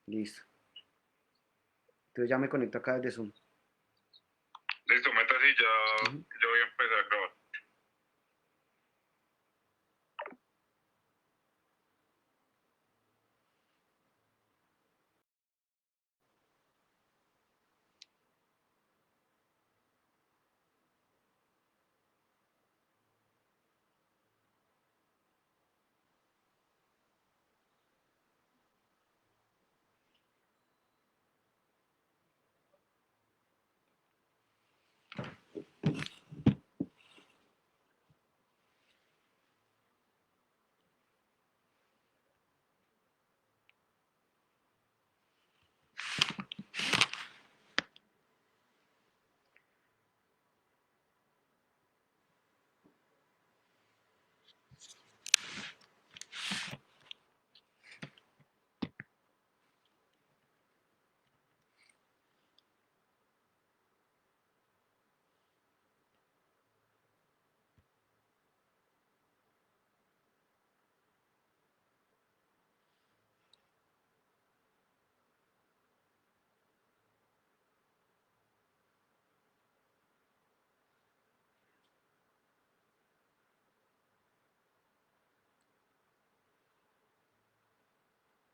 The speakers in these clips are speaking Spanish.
Listo. Entonces ya me conecto acá desde Zoom. Listo, métase y ya, Ujú. ya voy a empezar a grabar.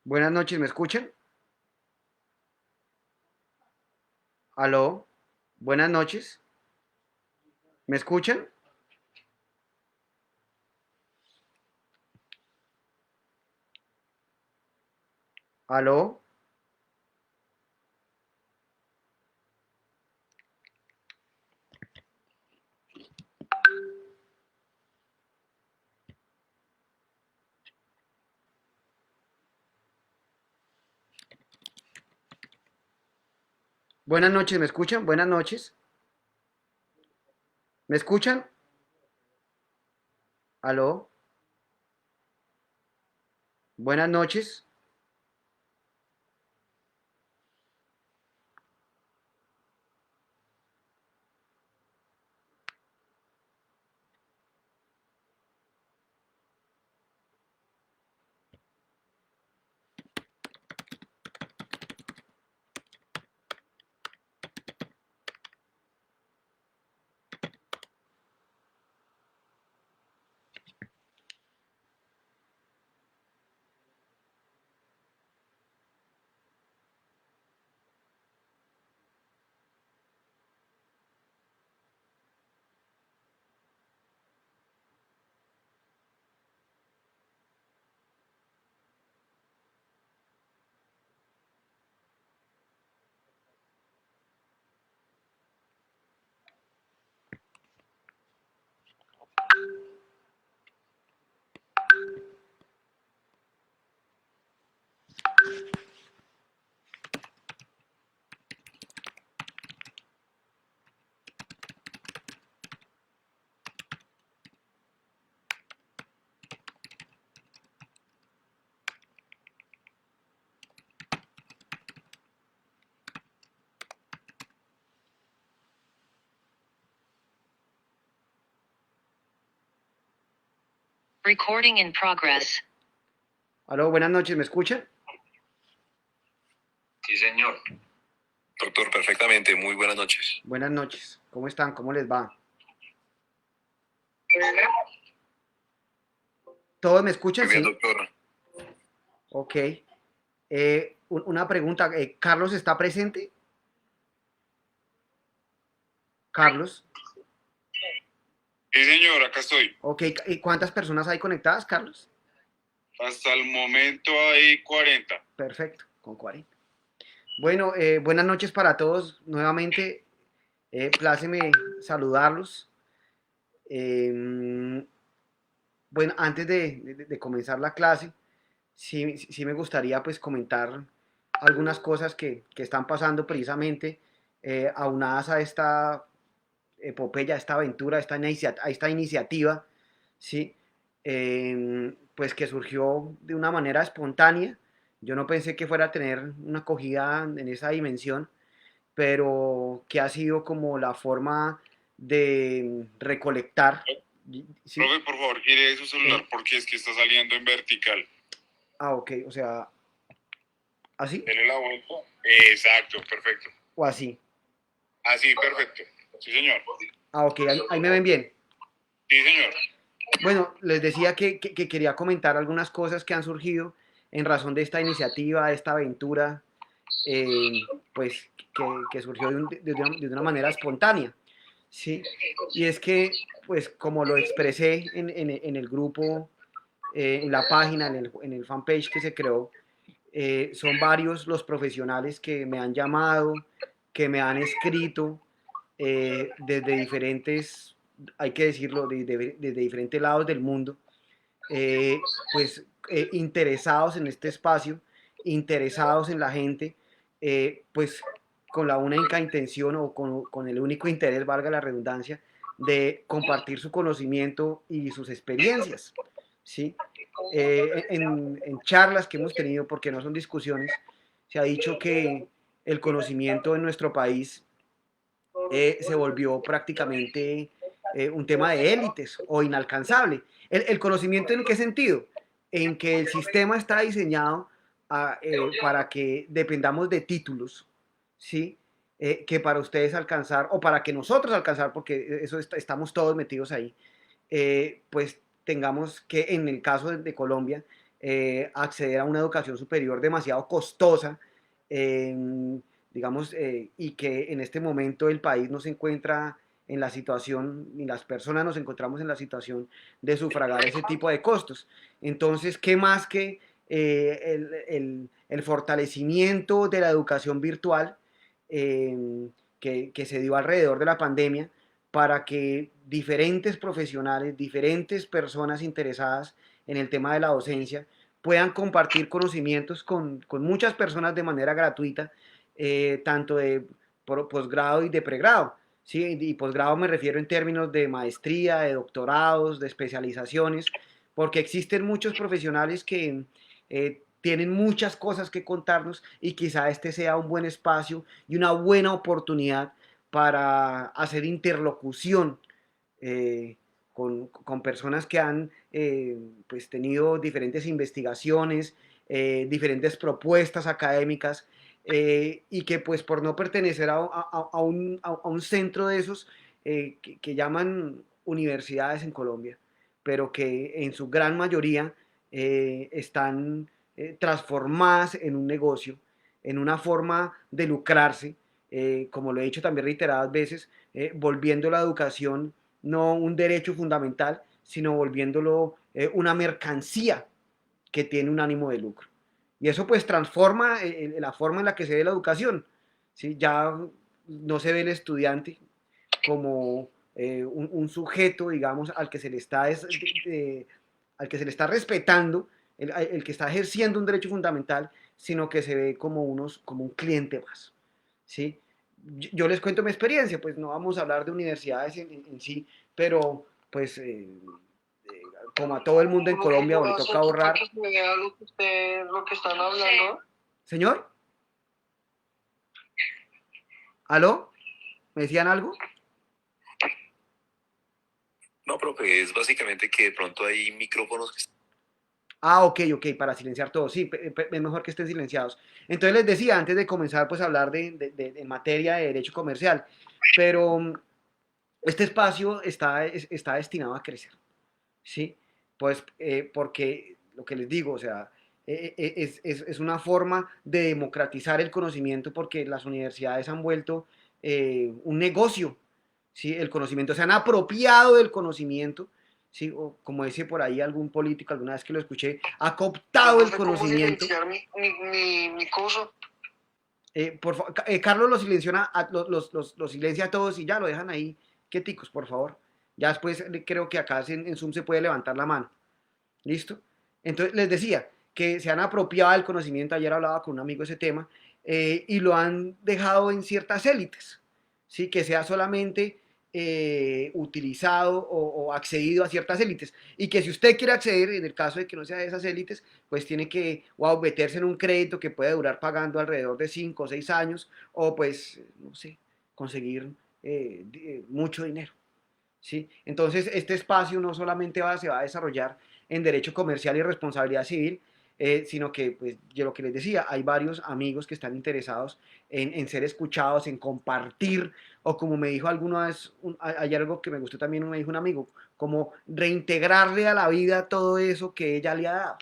Buenas noches, ¿me escuchan? ¿Aló? Buenas noches, ¿me escuchan? ¿Aló? Buenas noches, ¿me escuchan? Buenas noches, ¿me escuchan? ¿Aló? Buenas noches. Recording in progress. ¿Aló? Buenas noches, ¿me escuchan? Sí, señor. Doctor, perfectamente. Muy buenas noches. Buenas noches, ¿cómo están? ¿Cómo les va? ¿Todos me escuchan? Muy bien, Sí. doctor. Ok. Una pregunta, ¿Carlos está presente? Carlos. Sí, señor, acá estoy. Ok, ¿y cuántas personas hay conectadas, Carlos? Hasta el momento hay 40. Perfecto, con 40. Bueno, buenas noches para todos. Nuevamente, pláceme saludarlos. Eh, bueno, antes de comenzar la clase, sí me gustaría pues comentar algunas cosas que están pasando precisamente aunadas a esta epopeya, a esta aventura, a esta iniciativa, ¿sí? Pues que surgió de una manera espontánea. Yo no pensé que fuera a tener una acogida en esa dimensión, pero que ha sido como la forma de recolectar, ¿sí? Profe, por favor, gire su celular Eh, porque es que está saliendo en vertical. ok, o sea, ¿Así? Dele la vuelta. Exacto, perfecto. ¿O así? Así, perfecto. Sí, señor. Ah, ok, ahí me ven bien. Sí, señor. Bueno, les decía que quería comentar algunas cosas que han surgido en razón de esta iniciativa, de esta aventura, pues que surgió de una manera espontánea, ¿sí? Y es que, pues como lo expresé en el grupo, en la página, en el fanpage que se creó, son varios los profesionales que me han llamado, que me han escrito desde diferentes, hay que decirlo, desde diferentes lados del mundo, pues interesados en este espacio, interesados en la gente, pues con la única intención o con el único interés, valga la redundancia, de compartir su conocimiento y sus experiencias, ¿sí? En charlas que hemos tenido, porque no son discusiones, se ha dicho que el conocimiento en nuestro país se volvió prácticamente un tema de élites o inalcanzable. El conocimiento en qué sentido? En que el sistema está diseñado para que dependamos de títulos, ¿sí? Que para ustedes alcanzar, o para que nosotros alcanzar, porque estamos todos metidos ahí, pues tengamos que, en el caso de Colombia, acceder a una educación superior demasiado costosa, eh, digamos, y que en este momento el país no se encuentra en la situación, ni las personas nos encontramos en la situación de sufragar ese tipo de costos. Entonces, ¿qué más que el fortalecimiento de la educación virtual que se dio alrededor de la pandemia para que diferentes profesionales, diferentes personas interesadas en el tema de la docencia puedan compartir conocimientos con muchas personas de manera gratuita, tanto de posgrado y de pregrado? ¿Sí? Y posgrado me refiero en términos de maestría, de doctorados, de especializaciones, porque existen muchos profesionales que tienen muchas cosas que contarnos y quizá este sea un buen espacio y una buena oportunidad para hacer interlocución con personas que han pues tenido diferentes investigaciones, diferentes propuestas académicas, y que pues por no pertenecer a un centro de esos que llaman universidades en Colombia, pero que en su gran mayoría están transformadas en un negocio, en una forma de lucrarse, como lo he dicho también reiteradas veces, volviendo la educación no un derecho fundamental, sino volviéndolo una mercancía que tiene un ánimo de lucro. Y eso pues transforma la forma en la que se ve la educación. ¿Sí? Ya no se ve el estudiante como un sujeto, digamos, al que se le está respetando, el que está ejerciendo un derecho fundamental, sino que se ve como un cliente más. ¿Sí? Yo les cuento mi experiencia, pues no vamos a hablar de universidades en sí, pero pues como a todo el mundo en Lo que Colombia, o le puedo toca hacer para ahorrar. que se vea lo que están hablando. Señor, ¿aló? ¿Me decían algo? No, profe, es básicamente que de pronto hay micrófonos que Ah, ok, ok, para silenciar todo. Sí, es mejor que estén silenciados. Entonces les decía, antes de comenzar pues a hablar de materia de derecho comercial, pero este espacio está destinado a crecer, ¿sí? Pues porque lo que les digo, o sea, es una forma de democratizar el conocimiento porque las universidades han vuelto un negocio, ¿sí? El conocimiento, se han apropiado del conocimiento, ¿sí? O como dice por ahí algún político, alguna vez que lo escuché, ha cooptado el No sé cómo conocimiento. silenciar mi cosa. Carlos los silencia los silencia a todos y ya lo dejan ahí quieticos, por favor. Ya después creo que acá en Zoom se puede levantar la mano. ¿Listo? Entonces les decía que se han apropiado del conocimiento, ayer hablaba con un amigo de ese tema, y lo han dejado en ciertas élites, ¿sí? Que sea solamente utilizado o accedido a ciertas élites. Y que si usted quiere acceder, en el caso de que no sea de esas élites, pues tiene que wow, meterse en un crédito que puede durar pagando alrededor de 5 o 6 años, o pues, no sé, conseguir mucho dinero. ¿Sí? Entonces, este espacio no solamente se va a desarrollar en derecho comercial y responsabilidad civil, sino que, pues, yo lo que les decía, hay varios amigos que están interesados en ser escuchados, en compartir, o como me dijo alguna vez, hay algo que me gustó también, me dijo un amigo, como reintegrarle a la vida todo eso que ella le ha dado,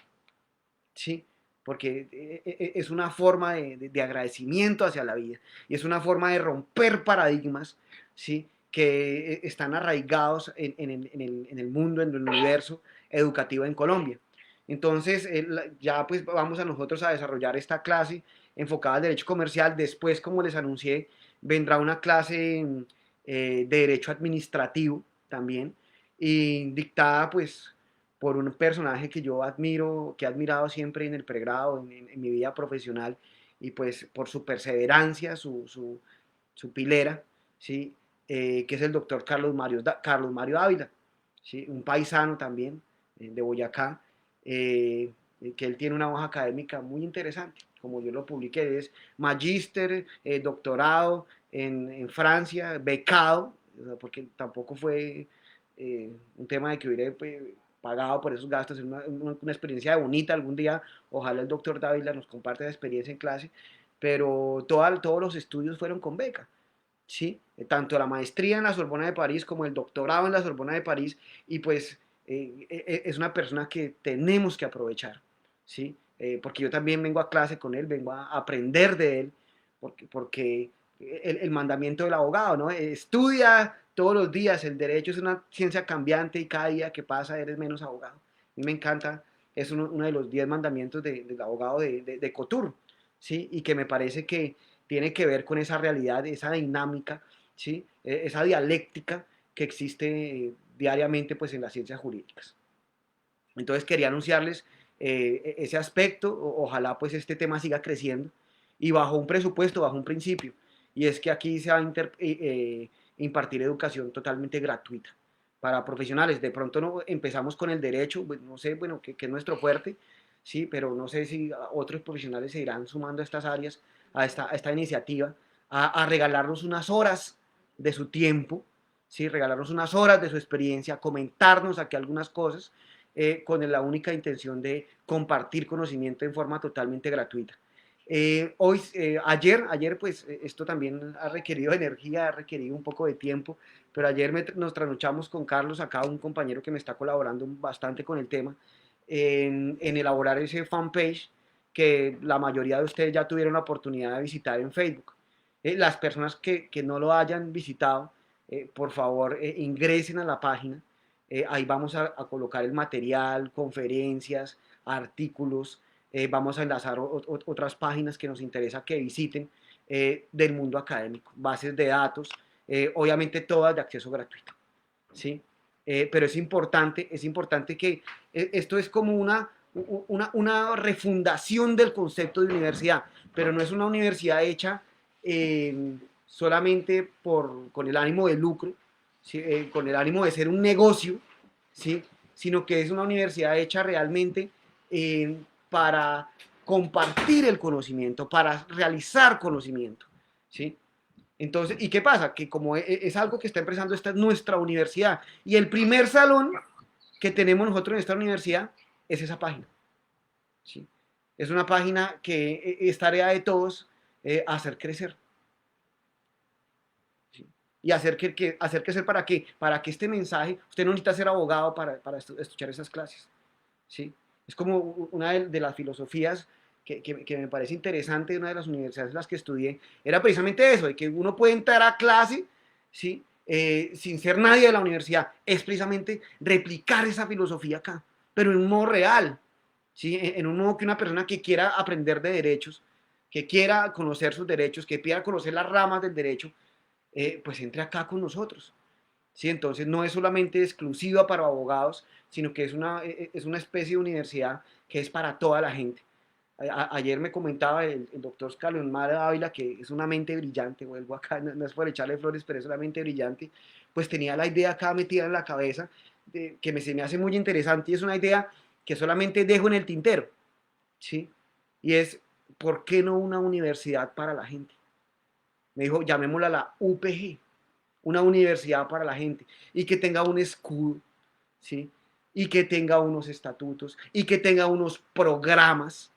¿sí? Porque es una forma de agradecimiento hacia la vida y es una forma de romper paradigmas, ¿sí? Que están arraigados en el mundo, en el universo educativo en Colombia. Entonces, ya pues vamos a nosotros a desarrollar esta clase enfocada al derecho comercial. Después, como les anuncié, vendrá una clase de derecho administrativo también, y dictada pues por un personaje que yo admiro, que he admirado siempre en el pregrado, en mi vida profesional, y pues por su perseverancia, su pilera, ¿sí? Que es el doctor Carlos Mario Ávila, ¿sí? Un paisano también de Boyacá, que él tiene una hoja académica muy interesante, como yo lo publiqué, es magíster, doctorado en Francia, becado, porque tampoco fue un tema de que hubiera pagado por esos gastos, es una experiencia bonita algún día, ojalá el doctor Dávila nos comparte esa experiencia en clase, pero todos los estudios fueron con beca, ¿sí? Tanto la maestría en la Sorbona de París como el doctorado en la Sorbona de París, y pues es una persona que tenemos que aprovechar, ¿sí? Porque yo también vengo a clase con él, vengo a aprender de él, porque el mandamiento del abogado, ¿no? Estudia todos los días, el derecho es una ciencia cambiante y cada día que pasa eres menos abogado. A mí me encanta, es uno de los 10 mandamientos del abogado de Cotur, ¿sí? Y que me parece que tiene que ver con esa realidad, esa dinámica, ¿sí? Esa dialéctica que existe diariamente pues, en las ciencias jurídicas. Entonces quería anunciarles ese aspecto, ojalá pues este tema siga creciendo y bajo un presupuesto, bajo un principio, y es que aquí se va a impartir educación totalmente gratuita para profesionales. De pronto no empezamos con el derecho, no sé, bueno, que es nuestro fuerte, sí, pero no sé si otros profesionales se irán sumando a estas áreas, a esta iniciativa, a regalarnos unas horas de su tiempo, ¿sí? Regalarnos unas horas de su experiencia, comentarnos aquí algunas cosas, con la única intención de compartir conocimiento en forma totalmente gratuita. Ayer, pues esto también ha requerido energía, ha requerido un poco de tiempo, pero ayer nos trasnochamos con Carlos, acá un compañero que me está colaborando bastante con el tema, en elaborar ese fanpage que la mayoría de ustedes ya tuvieron la oportunidad de visitar en Facebook. Las personas que no lo hayan visitado, por favor, ingresen a la página. Ahí vamos a colocar el material, conferencias, artículos. Vamos a enlazar otras páginas que nos interesa que visiten del mundo académico, bases de datos, obviamente todas de acceso gratuito, ¿sí? Pero es importante que esto es como una refundación del concepto de universidad, pero no es una universidad hecha solamente con el ánimo de lucro, ¿sí? Con el ánimo de ser un negocio, ¿sí? Sino que es una universidad hecha realmente para compartir el conocimiento, para realizar conocimiento, ¿sí? Entonces, ¿y qué pasa? Que como es algo que está empezando, esta es nuestra universidad. Y el primer salón que tenemos nosotros en esta universidad es esa página, ¿sí? Es una página que es tarea de todos hacer crecer, ¿sí? Y hacer crecer ¿para qué? Para que este mensaje, usted no necesita ser abogado para escuchar esas clases, ¿sí? Es como una de las filosofías que me parece interesante de una de las universidades en las que estudié, era precisamente eso, de que uno puede entrar a clase, ¿sí? Sin ser nadie de la universidad, es precisamente replicar esa filosofía acá, pero en un modo real, ¿sí? En un modo que una persona que quiera aprender de derechos, que quiera conocer sus derechos, que quiera conocer las ramas del derecho, pues entre acá con nosotros. ¿Sí? Entonces no es solamente exclusiva para abogados, sino que es una especie de universidad que es para toda la gente. Ayer me comentaba el doctor Calonmar Ávila, que es una mente brillante, vuelvo acá, no es por echarle flores, pero es una mente brillante, pues tenía la idea acá metida en la cabeza, se me hace muy interesante, y es una idea que solamente dejo en el tintero, ¿sí? Y es, ¿por qué no una universidad para la gente? Me dijo, llamémosla la UPG, una universidad para la gente, y que tenga un escudo, ¿sí? y que tenga unos estatutos y que tenga unos programas.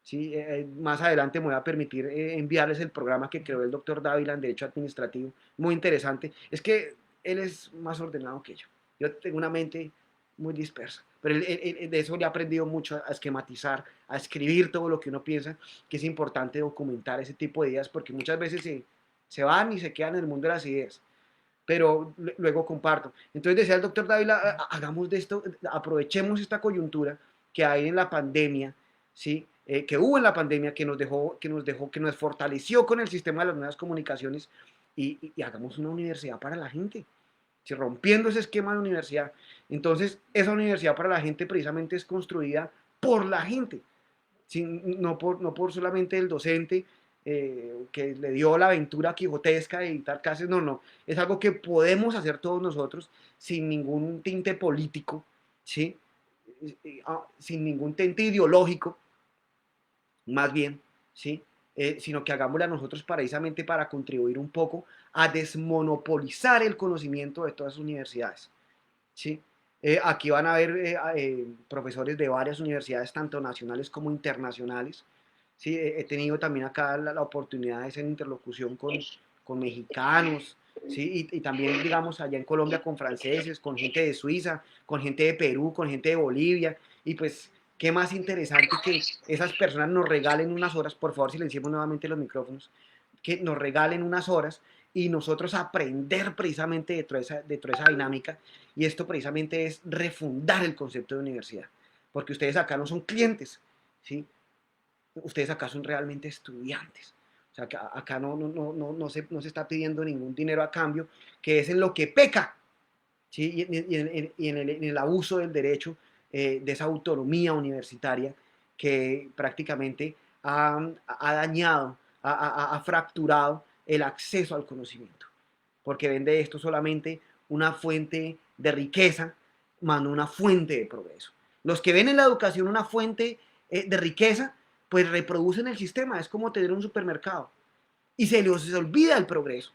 ¿Sí? Más adelante me voy a permitir enviarles el programa que creó el doctor Dávila en Derecho Administrativo, muy interesante. Es que él es más ordenado que yo. Yo tengo una mente muy dispersa, pero de eso le he aprendido mucho a esquematizar, a escribir todo lo que uno piensa, que es importante documentar ese tipo de ideas, porque muchas veces se van y se quedan en el mundo de las ideas, pero luego comparto. Entonces decía el doctor Dávila, hagamos de esto, aprovechemos esta coyuntura que hay en la pandemia, ¿sí? Que hubo en la pandemia, que nos fortaleció con el sistema de las nuevas comunicaciones y hagamos una universidad para la gente, ¿sí? Rompiendo ese esquema de universidad. Entonces, esa universidad para la gente precisamente es construida por la gente, ¿sí? No por solamente el docente que le dio la aventura quijotesca de editar clases, no, es algo que podemos hacer todos nosotros sin ningún tinte político, ¿sí? Sin ningún tinte ideológico, más bien, ¿sí? Sino que hagámosla nosotros precisamente para contribuir un poco a desmonopolizar el conocimiento de todas las universidades, ¿sí? Aquí van a haber profesores de varias universidades, tanto nacionales como internacionales. Sí, he tenido también acá la oportunidad de hacer interlocución con mexicanos, ¿sí? Y también, digamos, allá en Colombia con franceses, con gente de Suiza, con gente de Perú, con gente de Bolivia. Y pues, qué más interesante que esas personas nos regalen unas horas, por favor, silenciemos nuevamente los micrófonos, que nos regalen unas horas y nosotros aprender precisamente de toda esa dinámica. Y esto precisamente es refundar el concepto de universidad, porque ustedes acá no son clientes, ¿sí? Ustedes acá son realmente estudiantes. O sea, que acá no se está pidiendo ningún dinero a cambio, que es en lo que peca, ¿sí? En el abuso del derecho, de esa autonomía universitaria que prácticamente ha dañado, ha fracturado el acceso al conocimiento, porque ven de esto solamente una fuente de riqueza, más no una fuente de progreso. Los que ven en la educación una fuente de riqueza, pues reproducen el sistema, es como tener un supermercado, y se les olvida el progreso,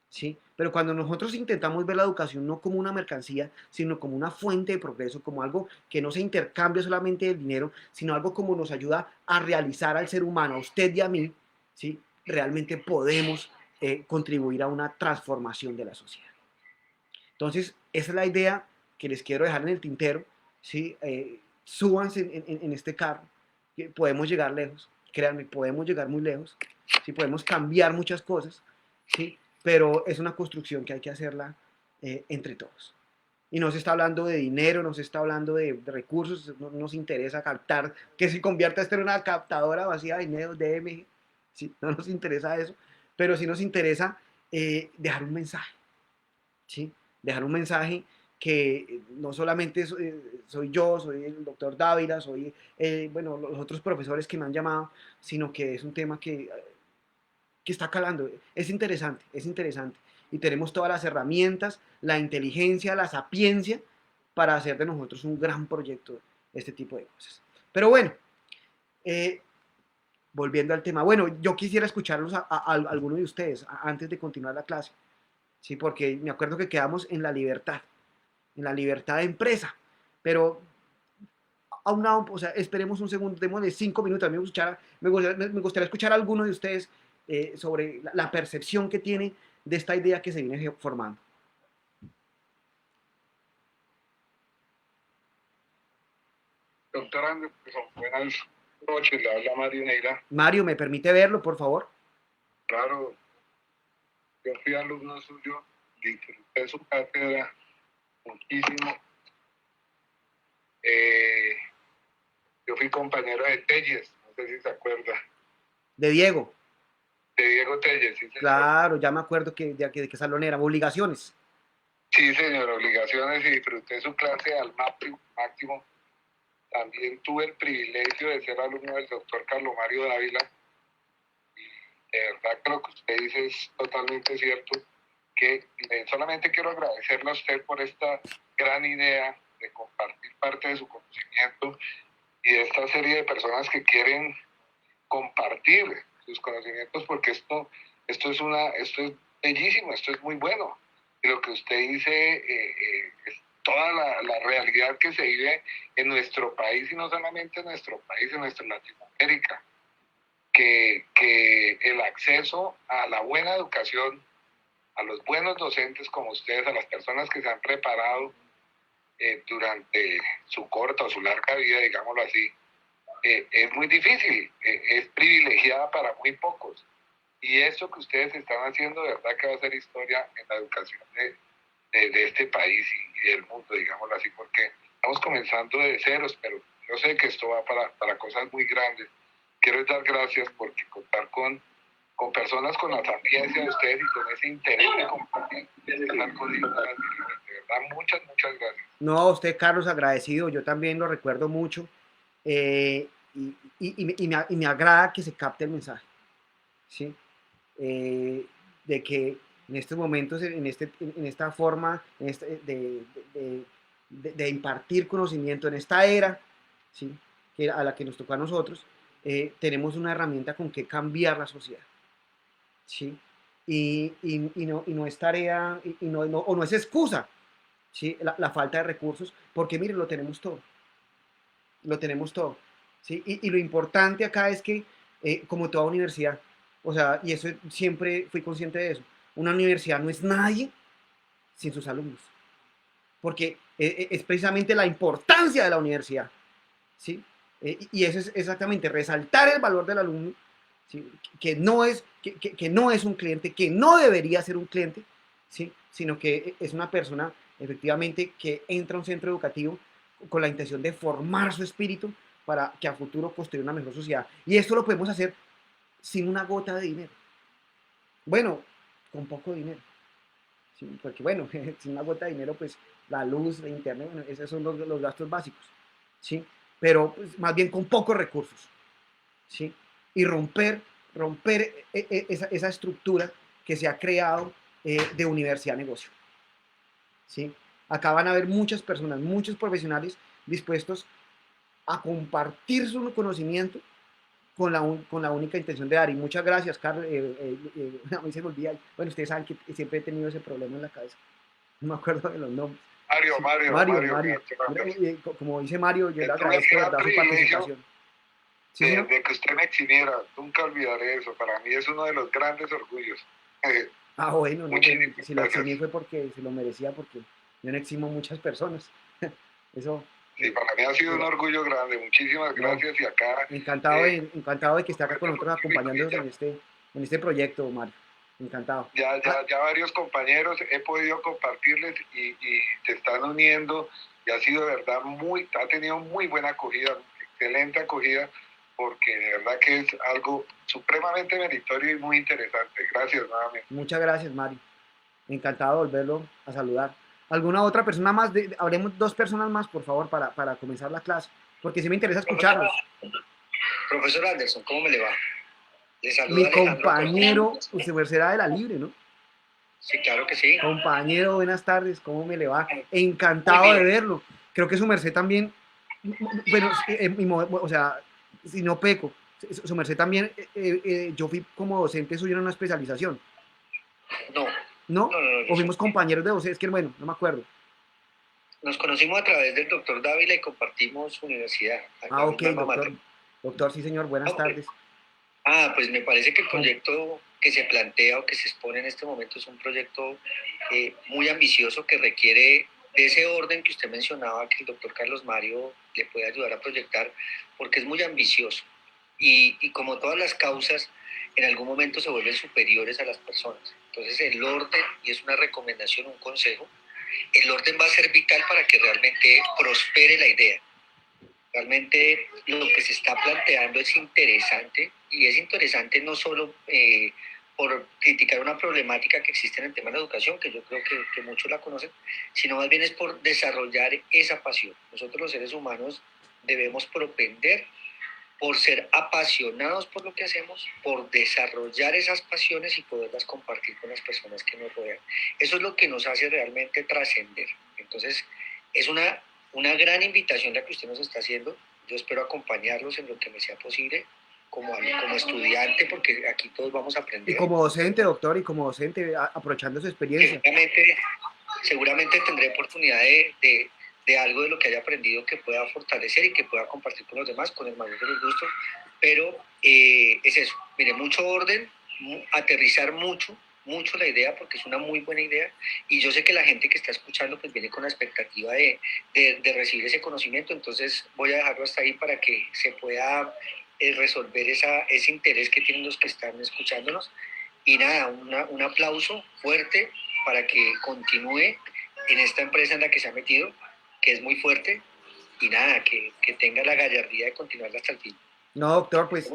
¿sí? Pero cuando nosotros intentamos ver la educación no como una mercancía, sino como una fuente de progreso, como algo que no se intercambia solamente el dinero, sino algo como nos ayuda a realizar al ser humano, a usted y a mí, ¿sí? Realmente podemos contribuir a una transformación de la sociedad. Entonces, esa es la idea que les quiero dejar en el tintero, ¿sí? Súbanse en este carro, que podemos llegar lejos, créanme, podemos llegar muy lejos, ¿sí? Podemos cambiar muchas cosas, ¿sí? Pero es una construcción que hay que hacerla entre todos. Y no se está hablando de dinero, no se está hablando de recursos, no nos interesa captar, que se convierta esto en una captadora vacía de dinero, DMG, ¿sí? No nos interesa eso, pero sí nos interesa dejar un mensaje, ¿sí? Dejar un mensaje que no solamente soy yo, soy el doctor Dávila, soy, bueno, los otros profesores que me han llamado, sino que es un tema que está calando. Es interesante. Y tenemos todas las herramientas, la inteligencia, la sapiencia para hacer de nosotros un gran proyecto, este tipo de cosas. Pero bueno, eh, volviendo al tema, bueno, yo quisiera escucharlos a alguno de ustedes antes de continuar la clase, ¿sí? Porque me acuerdo que quedamos en la libertad de empresa, pero a un lado, o sea, esperemos un segundo, démosle 5 minutos, a mí me gustaría escuchar a alguno de ustedes sobre la percepción que tiene de esta idea que se viene formando. Doctor Anderson, buenas noches, le habla Mario Neira. Mario, ¿me permite verlo, por favor? Claro, yo fui alumno suyo, disfruté su cátedra muchísimo. Yo fui compañero de Telles, no sé si se acuerda, De Diego. de Diego Telles, sí señor. Claro, ya me acuerdo de qué salón era, obligaciones. Sí señor, obligaciones, y disfruté su clase al máximo. También tuve el privilegio de ser alumno del doctor Carlos Mario Dávila. De verdad que lo que usted dice es totalmente cierto, que solamente quiero agradecerle a usted por esta gran idea de compartir parte de su conocimiento y de esta serie de personas que quieren compartir sus conocimientos, porque esto es bellísimo, esto es muy bueno. Y lo que usted dice es toda la realidad que se vive en nuestro país, y no solamente en nuestro país, en nuestra Latinoamérica, que el acceso a la buena educación, a los buenos docentes como ustedes, a las personas que se han preparado durante su corta o su larga vida, digámoslo así, es muy difícil, es privilegiada para muy pocos. Y eso que ustedes están haciendo, de verdad que va a ser historia en la educación de este país y del mundo, digámoslo así, porque estamos comenzando de ceros, pero yo sé que esto va para cosas muy grandes. Quiero dar gracias porque contar con personas con la sapiencia de ustedes y con ese interés de compartir, de estar con ellos, de verdad, muchas gracias. No, a usted, Carlos, agradecido. Yo también lo recuerdo mucho. Y me agrada que se capte el mensaje, ¿sí? De que en estos momentos, en esta forma de impartir conocimiento, en esta era, ¿sí? A la que nos tocó a nosotros, tenemos una herramienta con que cambiar la sociedad, ¿sí? Y no es tarea, o no es excusa, ¿sí? La falta de recursos, porque miren, lo tenemos todo, ¿sí? Y lo importante acá es que, como toda universidad, o sea, y eso siempre fui consciente de eso, una universidad no es nadie sin sus alumnos, porque es precisamente la importancia de la universidad, ¿sí? Y eso es exactamente resaltar el valor del alumno, ¿sí? Que no es un cliente, que no debería ser un cliente, ¿sí? Sino que es una persona efectivamente que entra a un centro educativo con la intención de formar su espíritu para que a futuro construya una mejor sociedad. Y esto lo podemos hacer sin una gota de dinero. Bueno, con poco dinero. ¿Sí? Porque bueno, sin una gota de dinero, pues la luz, la internet, bueno, esos son los gastos básicos. ¿Sí? Pero pues, más bien con pocos recursos. ¿Sí? Y romper esa estructura que se ha creado de universidad-negocio. ¿Sí? Acá van a haber muchas personas, muchos profesionales dispuestos a compartir su conocimiento con la única intención de dar. Y muchas gracias, Carlos. A mí se me olvida. Bueno, ustedes saben que siempre he tenido ese problema en la cabeza. No me acuerdo de los nombres. Mario, Sí, Mario. Como dice Mario, yo le Tuve el agradezco de gran verdad su privilegio participación. ¿Sí, señor? de que usted me eximiera. Nunca olvidaré eso. Para mí es uno de los grandes orgullos. Ah, bueno, no, Muchísimas si lo gracias. eximí fue porque se lo merecía, porque yo no eximo muchas personas. Eso, Sí, para mí ha sido un orgullo grande. Muchísimas no, gracias. Y acá, encantado de que esté acá con nosotros acompañándonos en este proyecto, Mario. Encantado. ya varios compañeros he podido compartirles y se están uniendo. Y ha sido de verdad ha tenido muy buena acogida, excelente acogida, porque de verdad que es algo supremamente meritorio y muy interesante. Gracias nuevamente. Muchas gracias, Mario. Encantado de volverlo a saludar. ¿Alguna otra persona más? Hablemos dos personas más, por favor, para comenzar la clase, porque sí me interesa escucharlos. Profesor Anderson, ¿cómo me le va? Le Mi saluda Alejandro compañero, Cortés. usted será de la Libre, ¿no? Sí, claro que sí. Compañero, buenas tardes, ¿cómo me le va? Muy Encantado de bien. verlo. Creo que su merced también, bueno, o sea, si no peco, su merced también, yo fui como docente suyo en una especialización, No, ¿no? yo O soy. fuimos compañeros de docente, es que bueno, no me acuerdo. Nos conocimos a través del doctor Dávila y compartimos universidad. Ah, ok, Misma alma doctor. mater. Doctor, sí, señor, buenas tardes. Pues me parece que el proyecto que se plantea o que se expone en este momento es un proyecto muy ambicioso que requiere de ese orden que usted mencionaba, que el doctor Carlos Mario le puede ayudar a proyectar, porque es muy ambicioso. Y como todas las causas, en algún momento se vuelven superiores a las personas. Entonces el orden, y es una recomendación, un consejo, el orden va a ser vital para que realmente prospere la idea. Realmente lo que se está planteando es interesante, y es interesante no solo por criticar una problemática que existe en el tema de la educación, que yo creo que muchos la conocen, sino más bien es por desarrollar esa pasión. Nosotros los seres humanos debemos propender por ser apasionados por lo que hacemos, por desarrollar esas pasiones y poderlas compartir con las personas que nos rodean. Eso es lo que nos hace realmente trascender. Entonces, es una gran invitación la que usted nos está haciendo. Yo espero acompañarlos en lo que me sea posible como estudiante, porque aquí todos vamos a aprender. Y como docente, doctor, y como docente, aprovechando su experiencia. Exactamente. seguramente tendré oportunidad de algo de lo que haya aprendido que pueda fortalecer y que pueda compartir con los demás con el mayor de los gustos, pero es eso, mire, mucho orden, aterrizar mucho la idea, porque es una muy buena idea, y yo sé que la gente que está escuchando pues viene con la expectativa de recibir ese conocimiento, entonces voy a dejarlo hasta ahí para que se pueda resolver ese interés que tienen los que están escuchándonos, y nada, un aplauso fuerte para que continúe en esta empresa en la que se ha metido, que es muy fuerte, y nada, que tenga la gallardía de continuarla hasta el fin. No, doctor, pues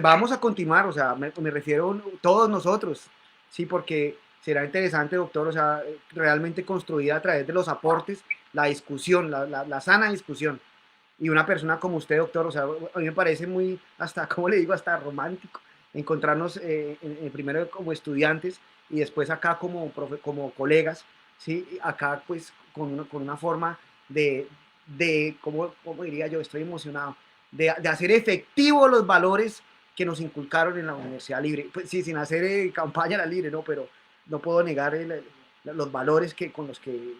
vamos a continuar, o sea, me refiero todos nosotros, sí, porque será interesante, doctor, o sea, realmente construida a través de los aportes, la discusión, la sana discusión. Y una persona como usted, doctor, o sea, a mí me parece muy, hasta, ¿cómo le digo? Hasta romántico encontrarnos primero como estudiantes y después acá como colegas, ¿sí? Acá pues con una forma ¿cómo diría yo? Estoy emocionado, de hacer efectivos los valores que nos inculcaron en la Universidad Libre. Pues sí, sin hacer campaña a la Libre, ¿no? Pero no puedo negar los valores con los que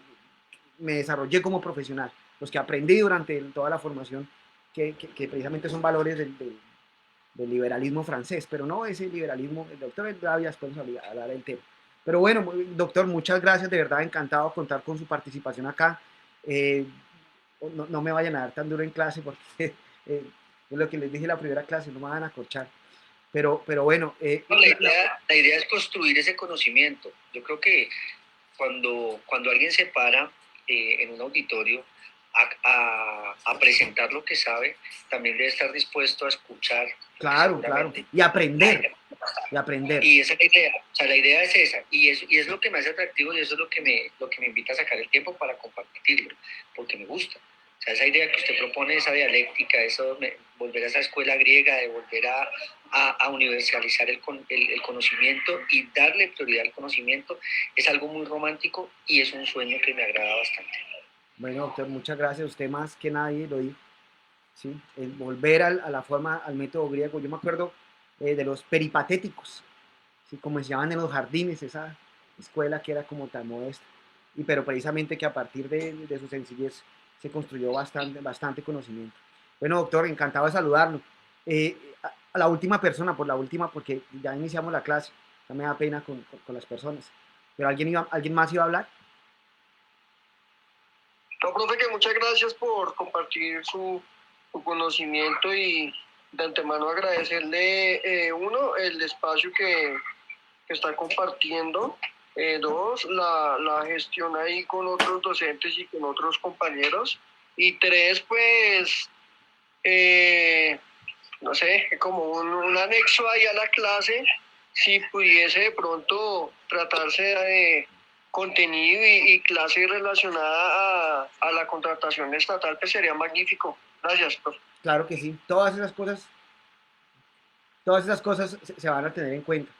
me desarrollé como profesional, los que aprendí durante toda la formación, que precisamente son valores del liberalismo francés, pero no ese liberalismo, el doctor Bravia, después nos hablar del tema. Pero bueno, doctor, muchas gracias, de verdad encantado de contar con su participación acá. No me vayan a dar tan duro en clase porque es lo que les dije en la primera clase, no me van a corchar. Pero bueno. La idea es construir ese conocimiento. Yo creo que cuando alguien se para en un auditorio a presentar lo que sabe, también debe estar dispuesto a escuchar. Claro, claro. Y aprender. Y esa es la idea. O sea, la idea es esa. Y es lo que me hace atractivo y eso es lo que me invita a sacar el tiempo para compartirlo, porque me gusta. O sea, esa idea que usted propone, esa dialéctica, volver a esa escuela griega, de volver a universalizar el conocimiento y darle prioridad al conocimiento, es algo muy romántico y es un sueño que me agrada bastante. Bueno, doctor, muchas gracias. Usted más que nadie lo dijo. ¿Sí? El volver a la forma, al método griego. Yo me acuerdo de los peripatéticos, ¿sí? Como se llamaban en los jardines, esa escuela que era como tan modesta. Pero precisamente que a partir de su sencillez se construyó bastante conocimiento. Bueno, doctor, encantado de saludarlo. A la última persona, porque ya iniciamos la clase, ya me da pena con las personas. ¿Pero alguien más iba a hablar? No, profe, que muchas gracias por compartir su conocimiento y de antemano agradecerle, uno, el espacio que está compartiendo, dos, la gestión ahí con otros docentes y con otros compañeros, y tres, pues, no sé, como un anexo ahí a la clase, si pudiese de pronto tratarse de contenido y clase relacionada a la contratación estatal, pues sería magnífico. Gracias, profe. Claro que sí, todas esas cosas se van a tener en cuenta.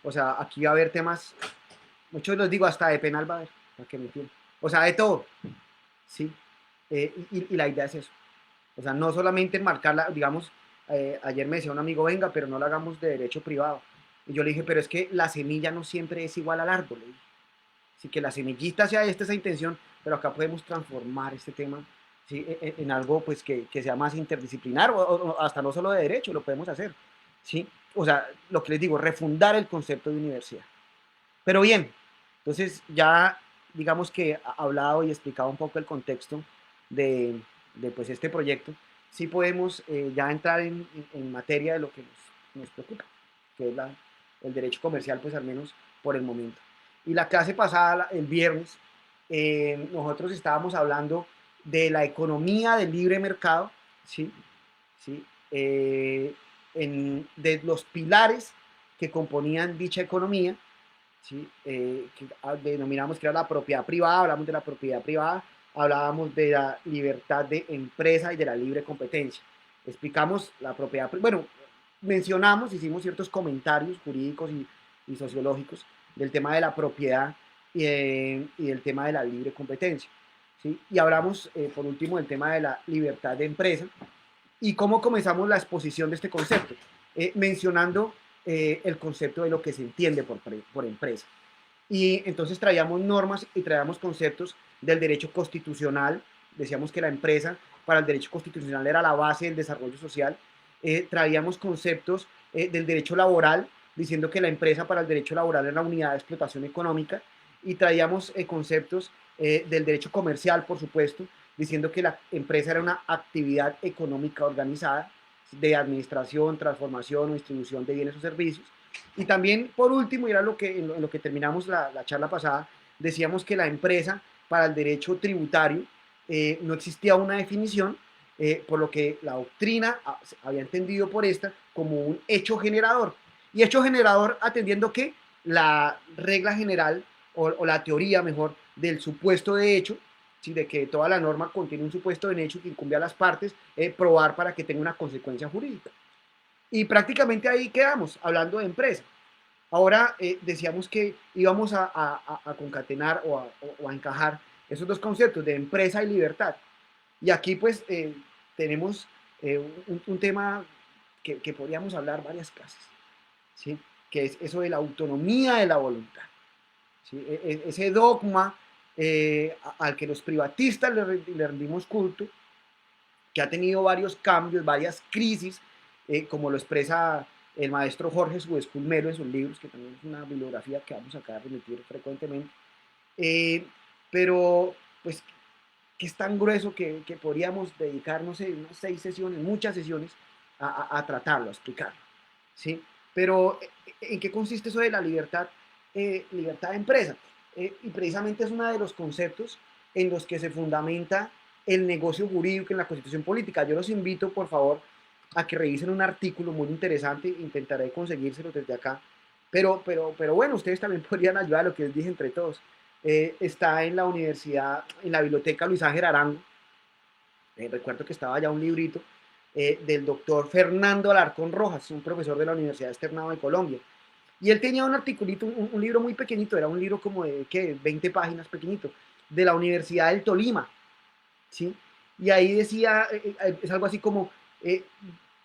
O sea, aquí va a haber temas, muchos los digo, hasta de penal va a haber, para que me entiendan. O sea, de todo, ¿sí? Y la idea es eso. O sea, no solamente enmarcarla, digamos, ayer me decía un amigo, venga, pero no lo hagamos de derecho privado. Y yo le dije, pero es que la semilla no siempre es igual al árbol. Le dije. Así que la semillita sea esa intención, pero acá podemos transformar este tema, ¿sí? en algo pues que sea más interdisciplinar o hasta no solo de derecho, lo podemos hacer. ¿Sí? O sea, lo que les digo, refundar el concepto de universidad. Pero bien, entonces ya digamos que ha hablado y explicado un poco el contexto de pues este proyecto, sí podemos ya entrar en materia de lo que nos preocupa, que es el derecho comercial, pues al menos por el momento. Y la clase pasada, el viernes, nosotros estábamos hablando de la economía del libre mercado, ¿sí? ¿Sí? De los pilares que componían dicha economía, ¿sí? Que denominamos que era la propiedad privada, hablamos de la propiedad privada, hablábamos de la libertad de empresa y de la libre competencia. Explicamos la propiedad, bueno, mencionamos, hicimos ciertos comentarios jurídicos y sociológicos del tema de la propiedad y del tema de la libre competencia. ¿Sí? Y hablamos, por último, del tema de la libertad de empresa y cómo comenzamos la exposición de este concepto, mencionando el concepto de lo que se entiende por empresa. Y entonces traíamos normas y traíamos conceptos del derecho constitucional. Decíamos que la empresa para el derecho constitucional era la base del desarrollo social. Traíamos conceptos del derecho laboral, diciendo que la empresa para el derecho laboral era la unidad de explotación económica. Y traíamos conceptos del derecho comercial, por supuesto, diciendo que la empresa era una actividad económica organizada de administración, transformación o distribución de bienes o servicios. Y también, por último, y era en lo que terminamos la charla pasada, decíamos que la empresa para el derecho tributario no existía una definición, por lo que la doctrina había entendido por esta como un hecho generador. Y hecho generador atendiendo que la regla general o la teoría mejor del supuesto de hecho, ¿sí? De que toda la norma contiene un supuesto de hecho que incumbe a las partes probar para que tenga una consecuencia jurídica. Y prácticamente ahí quedamos, hablando de empresa. Ahora decíamos que íbamos a concatenar o a encajar esos dos conceptos de empresa y libertad. Y aquí pues tenemos un tema que podríamos hablar varias clases, ¿sí? Que es eso de la autonomía de la voluntad, ¿sí? Ese dogma al que los privatistas le rendimos culto, que ha tenido varios cambios, varias crisis, como lo expresa el maestro Jorge Suescul-Melo en sus libros, que también es una bibliografía que vamos acá a remitir frecuentemente, pero pues que es tan grueso que podríamos dedicar, no sé, unas 6 sesiones, muchas sesiones, a tratarlo, a explicarlo, ¿sí? Pero, ¿en qué consiste eso de la libertad, libertad de empresa? Y precisamente es uno de los conceptos en los que se fundamenta el negocio jurídico en la Constitución Política. Yo los invito, por favor, a que revisen un artículo muy interesante, intentaré conseguírselo desde acá, pero bueno, ustedes también podrían ayudar a lo que les dije entre todos. Está en la universidad, en la biblioteca Luis Ángel Arango. Recuerdo que estaba ya un librito del doctor Fernando Alarcón Rojas, un profesor de la Universidad Externado de Colombia. Y él tenía un articulito, un libro muy pequeñito, era un libro como de, ¿qué? 20 páginas pequeñito, de la Universidad del Tolima, ¿sí? Y ahí decía, es algo así como,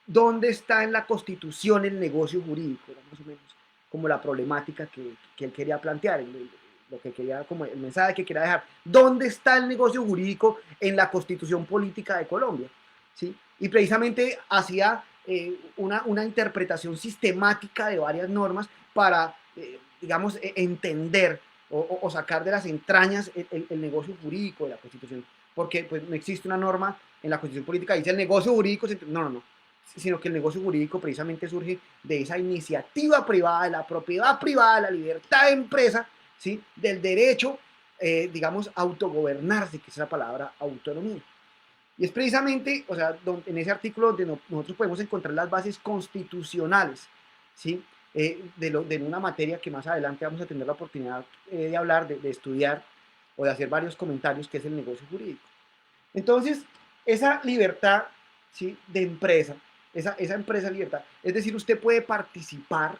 ¿dónde está en la Constitución el negocio jurídico? Era más o menos como la problemática que él quería plantear, lo que quería, como el mensaje que quería dejar. ¿Dónde está el negocio jurídico en la Constitución Política de Colombia? ¿Sí? Y precisamente hacía una interpretación sistemática de varias normas para, digamos, entender o sacar de las entrañas el negocio jurídico de la Constitución. Porque pues, no existe una norma en la Constitución Política que dice el negocio jurídico, no, sino que el negocio jurídico precisamente surge de esa iniciativa privada, de la propiedad privada, la libertad de empresa, ¿sí? Del derecho, digamos, autogobernarse, que es la palabra autonomía. Y es precisamente, o sea, en ese artículo donde nosotros podemos encontrar las bases constitucionales, ¿sí? De una materia que más adelante vamos a tener la oportunidad de hablar, de estudiar o de hacer varios comentarios, que es el negocio jurídico. Entonces, esa libertad, ¿sí? De empresa, esa empresa libertad, es decir, usted puede participar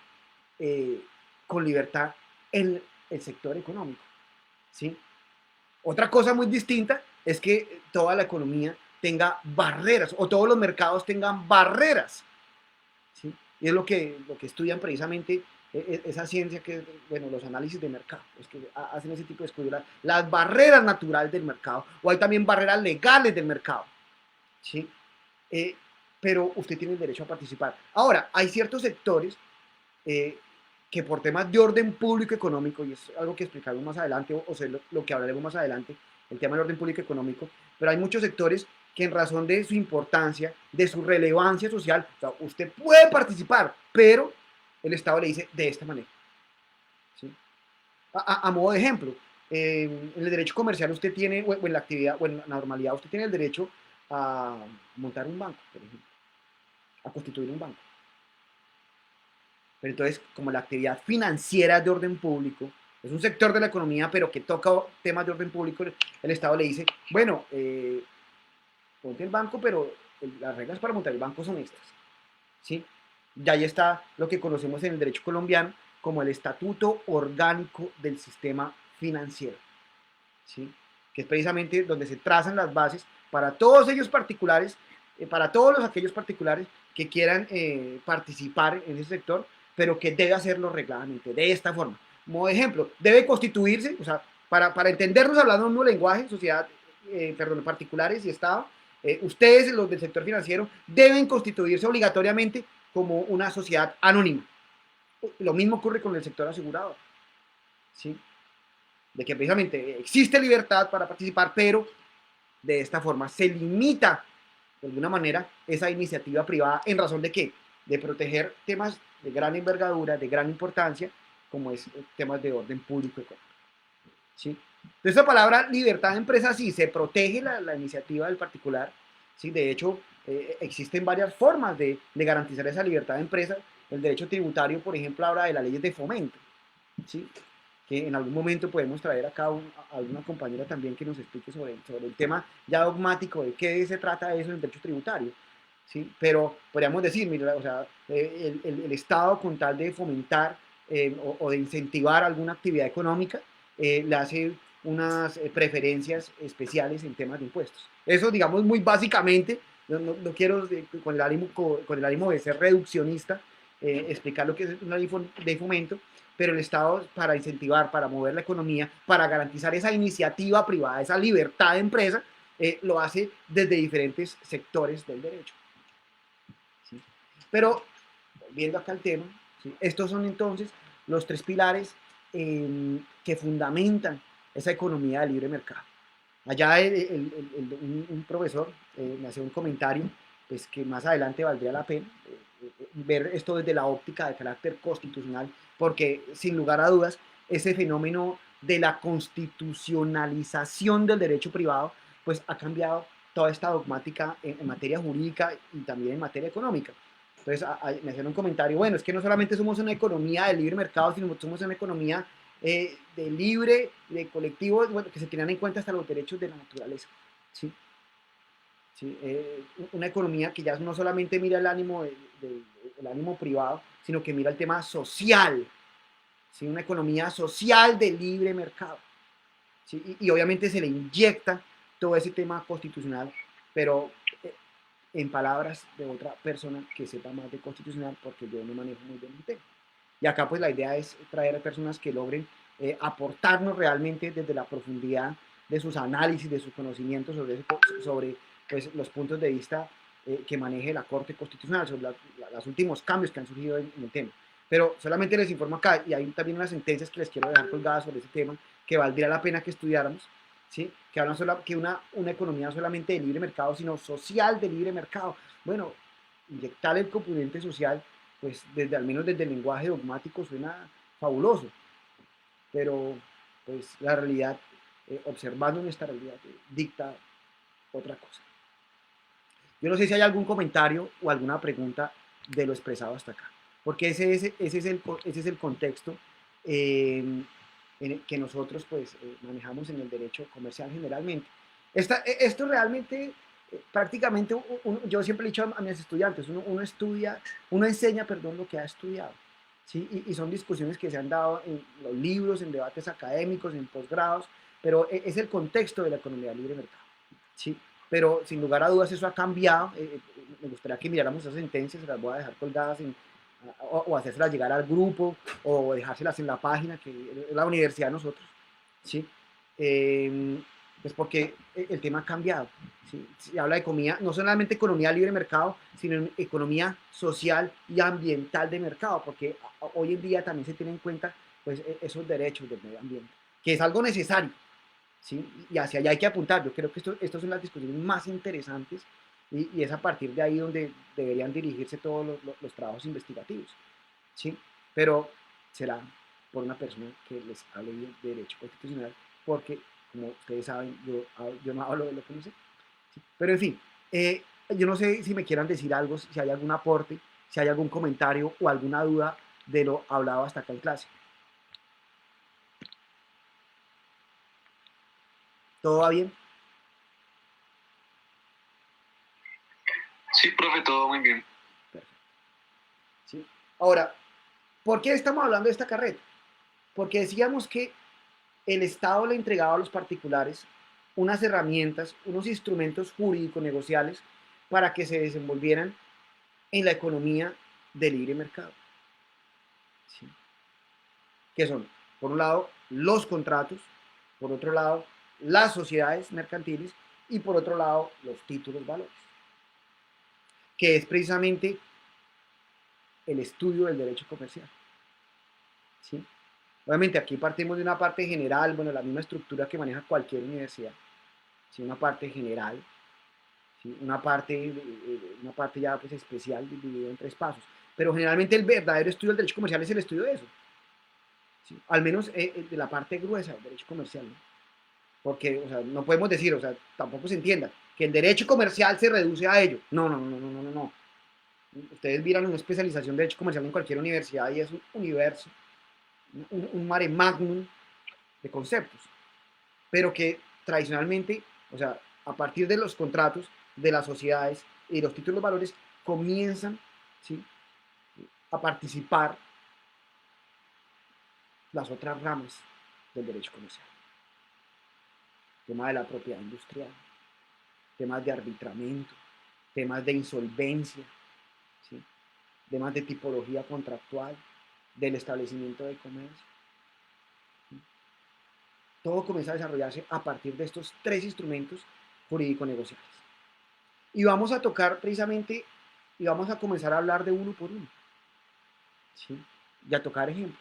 con libertad en el sector económico, ¿sí? Otra cosa muy distinta es que toda la economía tenga barreras o todos los mercados tengan barreras, ¿sí? Y es lo que estudian precisamente esa ciencia que, bueno, los análisis de mercado, los que hacen ese tipo de estudios, las barreras naturales del mercado, o hay también barreras legales del mercado, ¿sí? Pero usted tiene el derecho a participar. Ahora, hay ciertos sectores que por temas de orden público económico, y es algo que explicaremos más adelante, o sea, lo que hablaremos más adelante, el tema del orden público económico, pero hay muchos sectores que en razón de su importancia, de su relevancia social, o sea, usted puede participar, pero el Estado le dice de esta manera, ¿sí? A modo de ejemplo, en el derecho comercial usted tiene, o en la actividad, o en la normalidad, usted tiene el derecho a montar un banco, por ejemplo, a constituir un banco. Pero entonces, como la actividad financiera es de orden público, es un sector de la economía, pero que toca temas de orden público, el Estado le dice, bueno, ponte el banco, pero las reglas para montar el banco son estas, ¿sí? Y ahí está lo que conocemos en el derecho colombiano como el Estatuto Orgánico del Sistema Financiero, ¿sí? Que es precisamente donde se trazan las bases para todos ellos particulares, para todos aquellos particulares que quieran participar en ese sector, pero que debe hacerlo regladamente, de esta forma. modo de ejemplo, debe constituirse, o sea, para entendernos hablando en un lenguaje, sociedad, perdón, particulares y Estado, ustedes, los del sector financiero, deben constituirse obligatoriamente como una sociedad anónima. Lo mismo ocurre con el sector asegurador, ¿sí? De que precisamente existe libertad para participar, pero de esta forma se limita de alguna manera esa iniciativa privada en razón de qué? De proteger temas de gran envergadura, de gran importancia, como es temas de orden público. ¿Sí? Entonces, esta palabra libertad de empresa sí se protege la iniciativa del particular. ¿Sí? De hecho, existen varias formas de garantizar esa libertad de empresa. El derecho tributario, por ejemplo, habla de las leyes de fomento. ¿Sí? Que en algún momento podemos traer acá a alguna compañera también que nos explique sobre el tema ya dogmático de qué se trata eso en el derecho tributario. ¿Sí? Pero podríamos decir, mira, o sea, el Estado con tal de fomentar o de incentivar alguna actividad económica, le hace unas preferencias especiales en temas de impuestos. Eso, digamos, muy básicamente, no quiero con el ánimo de ser reduccionista, explicar lo que es una ley de fomento, pero el Estado, para incentivar, para mover la economía, para garantizar esa iniciativa privada, esa libertad de empresa, lo hace desde diferentes sectores del derecho. ¿Sí? Pero, viendo acá el tema, ¿sí? Estos son entonces los tres pilares que fundamentan esa economía de libre mercado. Allá un profesor me hacía un comentario, pues que más adelante valdría la pena ver esto desde la óptica de carácter constitucional, porque sin lugar a dudas, ese fenómeno de la constitucionalización del derecho privado, pues ha cambiado toda esta dogmática en materia jurídica y también en materia económica. Entonces, me hacían un comentario, bueno, es que no solamente somos una economía de libre mercado, sino somos una economía de libre, de colectivos, bueno, que se tengan en cuenta hasta los derechos de la naturaleza. ¿Sí? ¿Sí? Una economía que ya no solamente mira el ánimo, el ánimo privado, sino que mira el tema social. ¿Sí? Una economía social de libre mercado. ¿Sí? Y obviamente se le inyecta todo ese tema constitucional, pero en palabras de otra persona que sepa más de constitucional, porque yo no manejo muy bien el tema. Y acá pues la idea es traer a personas que logren aportarnos realmente desde la profundidad de sus análisis, de sus conocimientos sobre pues, los puntos de vista que maneje la Corte Constitucional, sobre los últimos cambios que han surgido en el tema. Pero solamente les informo acá, y hay también unas sentencias que les quiero dejar colgadas sobre ese tema, que valdría la pena que estudiáramos, ¿sí? Que hablan que una economía no solamente de libre mercado, sino social de libre mercado. Bueno, inyectar el componente social, pues desde al menos desde el lenguaje dogmático suena fabuloso, pero pues la realidad, observando nuestra realidad, dicta otra cosa. Yo no sé si hay algún comentario o alguna pregunta de lo expresado hasta acá, porque ese es el contexto en el que nosotros pues manejamos en el derecho comercial generalmente. Esto realmente, prácticamente, yo siempre he dicho a mis estudiantes, uno enseña, perdón, lo que ha estudiado. ¿Sí? Y son discusiones que se han dado en los libros, en debates académicos, en posgrados, pero es el contexto de la economía libre mercado. ¿Sí? Pero sin lugar a dudas eso ha cambiado. Me gustaría que miráramos esas sentencias, se las voy a dejar colgadas o hacérselas llegar al grupo o dejárselas en la página que es la universidad de nosotros. ¿Sí? Pues porque el tema ha cambiado. ¿Sí? Se habla de economía, no solamente economía libre de mercado, sino economía social y ambiental de mercado, porque hoy en día también se tienen en cuenta pues, esos derechos del medio ambiente, que es algo necesario. ¿Sí? Y hacia allá hay que apuntar. Yo creo que estas son las discusiones más interesantes y es a partir de ahí donde deberían dirigirse todos los trabajos investigativos. ¿Sí? Pero será por una persona que les hable de derecho constitucional, porque, como ustedes saben, yo no hablo de lo que no sé. ¿Sí? Pero, en fin, yo no sé si me quieran decir algo, si hay algún aporte, si hay algún comentario o alguna duda de lo hablado hasta acá en clase. ¿Todo va bien? Sí, profe, todo muy bien. Perfecto. ¿Sí? Ahora, ¿por qué estamos hablando de esta carrera? Porque decíamos que el Estado le entregaba a los particulares unas herramientas, unos instrumentos jurídicos negociales para que se desenvolvieran en la economía de libre mercado. ¿Sí? ¿Qué son? Por un lado, los contratos, por otro lado, las sociedades mercantiles y por otro lado, los títulos valores, que es precisamente el estudio del derecho comercial. ¿Sí? Obviamente aquí partimos de una parte general, bueno, la misma estructura que maneja cualquier universidad, ¿sí? Una parte general, ¿sí? Una parte ya pues especial dividida en 3 pasos, pero generalmente el verdadero estudio del derecho comercial es el estudio de eso, ¿sí? Al menos de la parte gruesa del derecho comercial, ¿no? Porque, o sea, no podemos decir, o sea, tampoco se entienda, que el derecho comercial se reduce a ello. No, no, no, no, no, no, no. Ustedes miran una especialización de derecho comercial en cualquier universidad y es un universo, un mare magnum de conceptos, pero que tradicionalmente, o sea, a partir de los contratos, de las sociedades y los títulos de valores, comienzan, ¿sí?, a participar las otras ramas del derecho comercial. Tema de la propiedad industrial, temas de arbitramiento, temas de insolvencia, ¿sí?, temas de tipología contractual, del establecimiento de comercio. ¿Sí? Todo comienza a desarrollarse a partir de estos 3 instrumentos jurídico-negociales. Y vamos a tocar precisamente, y vamos a comenzar a hablar de uno por uno, ¿sí?, y a tocar ejemplos.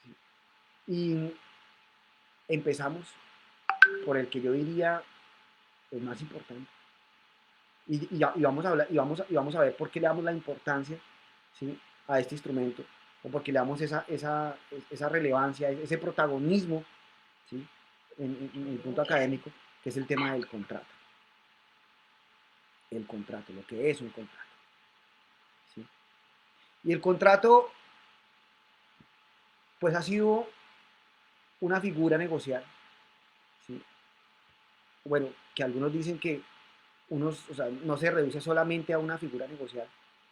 ¿Sí? Y empezamos por el que yo diría el más importante. Y vamos a hablar, y vamos a ver por qué le damos la importancia, ¿sí?, a este instrumento, o por qué le damos esa relevancia, ese protagonismo, ¿sí?, en el punto académico, que es el tema del contrato. El contrato, lo que es un contrato. ¿Sí? Y el contrato, pues ha sido una figura negocial, ¿sí? Bueno, que algunos dicen que o sea, no se reduce solamente a una figura negocial,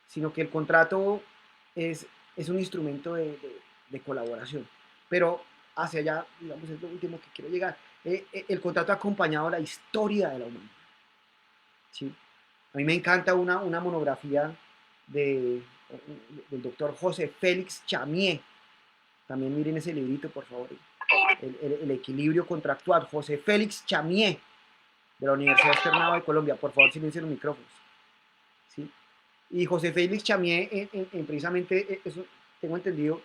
sino que el contrato es, es un instrumento de colaboración. Pero hacia allá, digamos, es lo último que quiero llegar. El contrato ha acompañado la historia de la humanidad. ¿Sí? A mí me encanta una monografía de, del doctor José Félix Chamier. También miren ese librito, por favor. El equilibrio contractual. José Félix Chamier, de la Universidad Externado de Colombia. Por favor, silencien los micrófonos. ¿Sí? Y José Félix Chamier, precisamente, eso tengo entendido,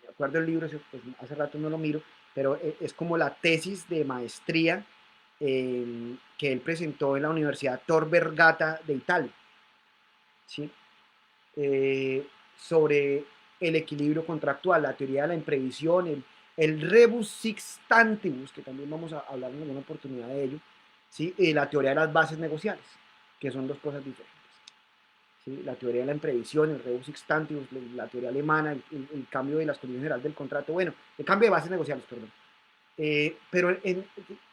de acuerdo al libro, pues hace rato no lo miro, pero es como la tesis de maestría que él presentó en la Universidad Tor Vergata de Italia, ¿sí? Sobre el equilibrio contractual, la teoría de la imprevisión, el rebus sic stantibus, que también vamos a hablar en alguna oportunidad de ello, ¿sí? La teoría de las bases negociales, que son 2 cosas diferentes. ¿Sí? La teoría de la imprevisión, el rebus sic stantibus, la teoría alemana, el cambio de las condiciones generales del contrato, bueno, el cambio de bases negociales, perdón. Pero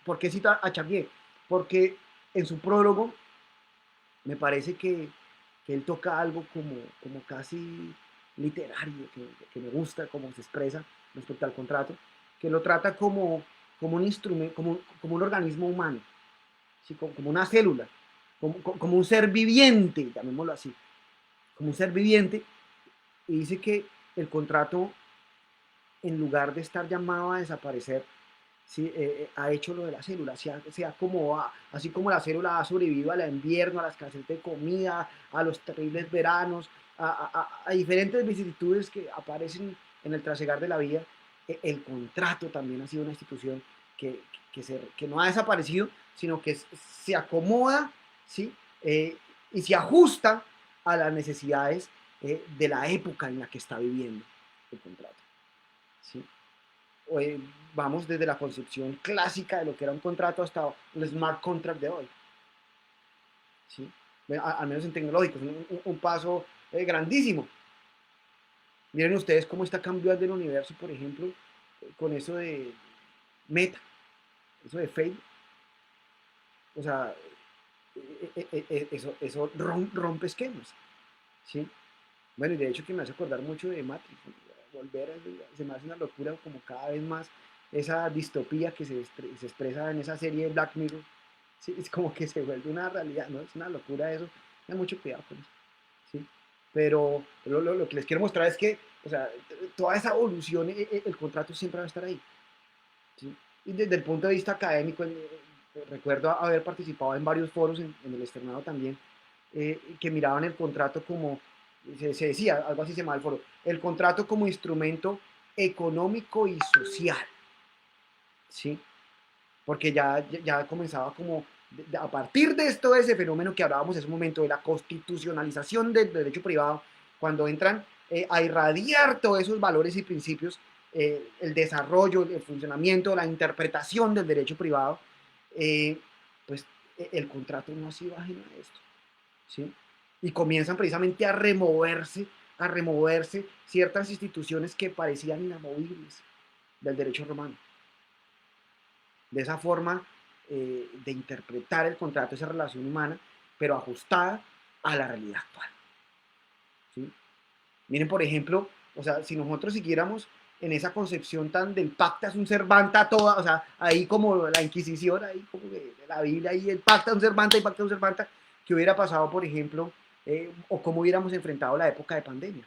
¿por qué cita a Charlier? Porque en su prólogo me parece que él toca algo como casi literario, que me gusta cómo se expresa respecto al contrato, que lo trata como un instrumento, como un organismo humano, ¿sí? Como una célula, como un ser viviente, llamémoslo así, como un ser viviente, y dice que el contrato, en lugar de estar llamado a desaparecer, ¿sí? Ha hecho lo de la célula, así como la célula ha sobrevivido al invierno, a la escasez de comida, a los terribles veranos, a diferentes vicisitudes que aparecen en el trasegar de la vida. El contrato también ha sido una institución que no ha desaparecido, sino que se acomoda, ¿sí? Y se ajusta a las necesidades de la época en la que está viviendo el contrato, ¿sí? Vamos desde la concepción clásica de lo que era un contrato hasta el smart contract de hoy, ¿sí? Al menos en tecnológicos, un paso grandísimo. Miren ustedes cómo está cambiando el universo, por ejemplo, con eso de Meta, eso de Facebook. O sea, eso rompe esquemas, ¿sí? Bueno, y de hecho que me hace acordar mucho de Matrix, volver se me hace una locura como cada vez más esa distopía que se expresa en esa serie de Black Mirror, ¿sí? Es como que se vuelve una realidad, ¿no? Es una locura eso, hay mucho cuidado con eso, ¿sí? Pero lo que les quiero mostrar es que, o sea, toda esa evolución, el contrato siempre va a estar ahí. ¿Sí? Y desde el punto de vista académico, recuerdo haber participado en varios foros en el externado también, que miraban el contrato como, se decía, algo así se llama el foro, el contrato como instrumento económico y social, ¿sí? Porque ya comenzaba como, a partir de esto, de ese fenómeno que hablábamos en ese momento, de la constitucionalización del derecho privado, cuando entran a irradiar todos esos valores y principios, el desarrollo, el funcionamiento, la interpretación del derecho privado, eh, pues el contrato no ha sido ajeno a esto, ¿sí? Y comienzan precisamente a removerse ciertas instituciones que parecían inamovibles del derecho romano. De esa forma de interpretar el contrato, esa relación humana, pero ajustada a la realidad actual. ¿Sí? Miren, por ejemplo, o sea, si nosotros siguiéramos en esa concepción tan del pacta sunt servanda toda, o sea, ahí como la Inquisición, ahí como de la Biblia, ahí el pacta sunt servanda y pacta sunt servanda, que hubiera pasado, por ejemplo, o cómo hubiéramos enfrentado la época de pandemia.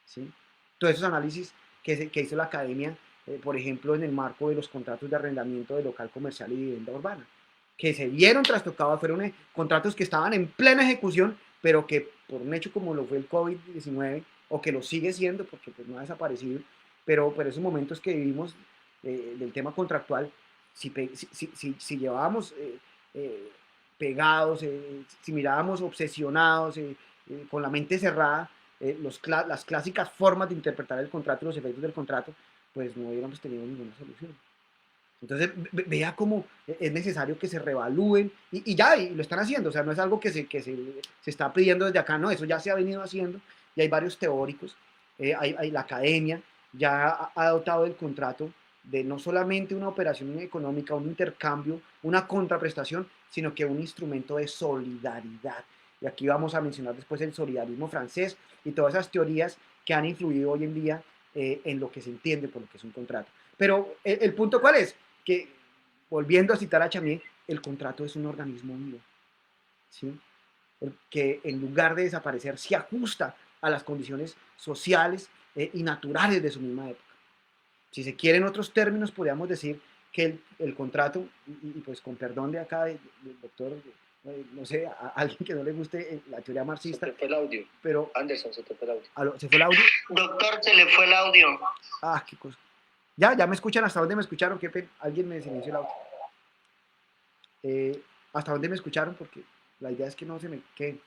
¿Sí? Todos esos análisis que hizo la academia, por ejemplo, en el marco de los contratos de arrendamiento de local comercial y vivienda urbana, que se vieron trastocados, fueron contratos que estaban en plena ejecución, pero que por un hecho como lo fue el COVID-19, o que lo sigue siendo, porque pues, no ha desaparecido, pero esos momentos que vivimos del tema contractual, si llevábamos eh, pegados, si mirábamos obsesionados, con la mente cerrada, las clásicas formas de interpretar el contrato y los efectos del contrato, pues no hubiéramos tenido ninguna solución. Entonces, vea cómo es necesario que se revalúen y ya, y lo están haciendo, o sea, no es algo que se está pidiendo desde acá, no, eso ya se ha venido haciendo y hay varios teóricos, la academia ya ha dotado el contrato de no solamente una operación económica, un intercambio, una contraprestación, sino que un instrumento de solidaridad. Y aquí vamos a mencionar después el solidarismo francés y todas esas teorías que han influido hoy en día en lo que se entiende por lo que es un contrato. Pero el punto cuál es, que volviendo a citar a Chamier, el contrato es un organismo vivo, ¿sí? Que en lugar de desaparecer se ajusta a las condiciones sociales y naturales de su misma época. Si se quieren otros términos, podríamos decir que el contrato, y pues con perdón de acá del doctor, no sé, a alguien que no le guste la teoría marxista. Se te fue el audio. Pero, Anderson, se te fue el audio. ¿se fue el audio? Doctor, se le fue el audio. Ah, qué cosa. Ya me escuchan. ¿Hasta dónde me escucharon? Qué pena. Alguien me silenció el audio. ¿Hasta dónde me escucharon? Porque la idea es que no se me quede.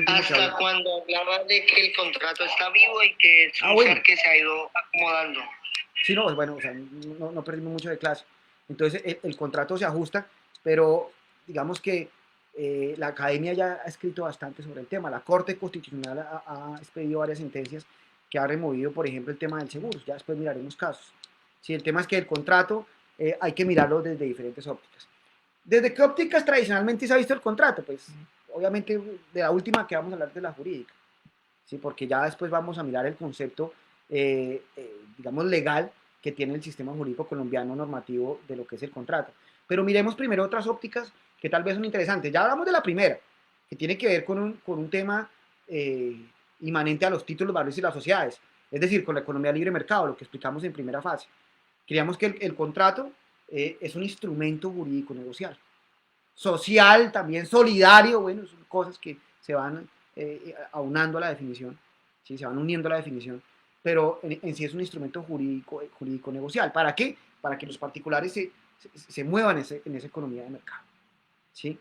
Hasta cuando hablaba de que el contrato está vivo y que es un ser que se ha ido acomodando. Sí, no, bueno, o sea, no perdimos mucho de clase. Entonces, el contrato se ajusta, pero digamos que la academia ya ha escrito bastante sobre el tema. La Corte Constitucional ha expedido varias sentencias que ha removido, por ejemplo, el tema del seguro. Ya después miraremos casos. Sí, el tema es que el contrato hay que mirarlo desde diferentes ópticas. ¿Desde qué ópticas tradicionalmente se ha visto el contrato? Pues, obviamente, de la última que vamos a hablar de la jurídica. ¿Sí? Porque ya después vamos a mirar el concepto, digamos, legal que tiene el sistema jurídico colombiano normativo de lo que es el contrato. Pero miremos primero otras ópticas que tal vez son interesantes. Ya hablamos de la primera, que tiene que ver con un tema inmanente a los títulos, valores y las sociedades, es decir, con la economía libre mercado, lo que explicamos en primera fase. Creíamos que el contrato es un instrumento jurídico negocial. Social, también solidario, bueno, son cosas que se van aunando a la definición, ¿sí? Se van uniendo a la definición, pero en sí es un instrumento jurídico negocial. ¿Para qué? Para que los particulares se muevan en esa economía de mercado, ¿sí?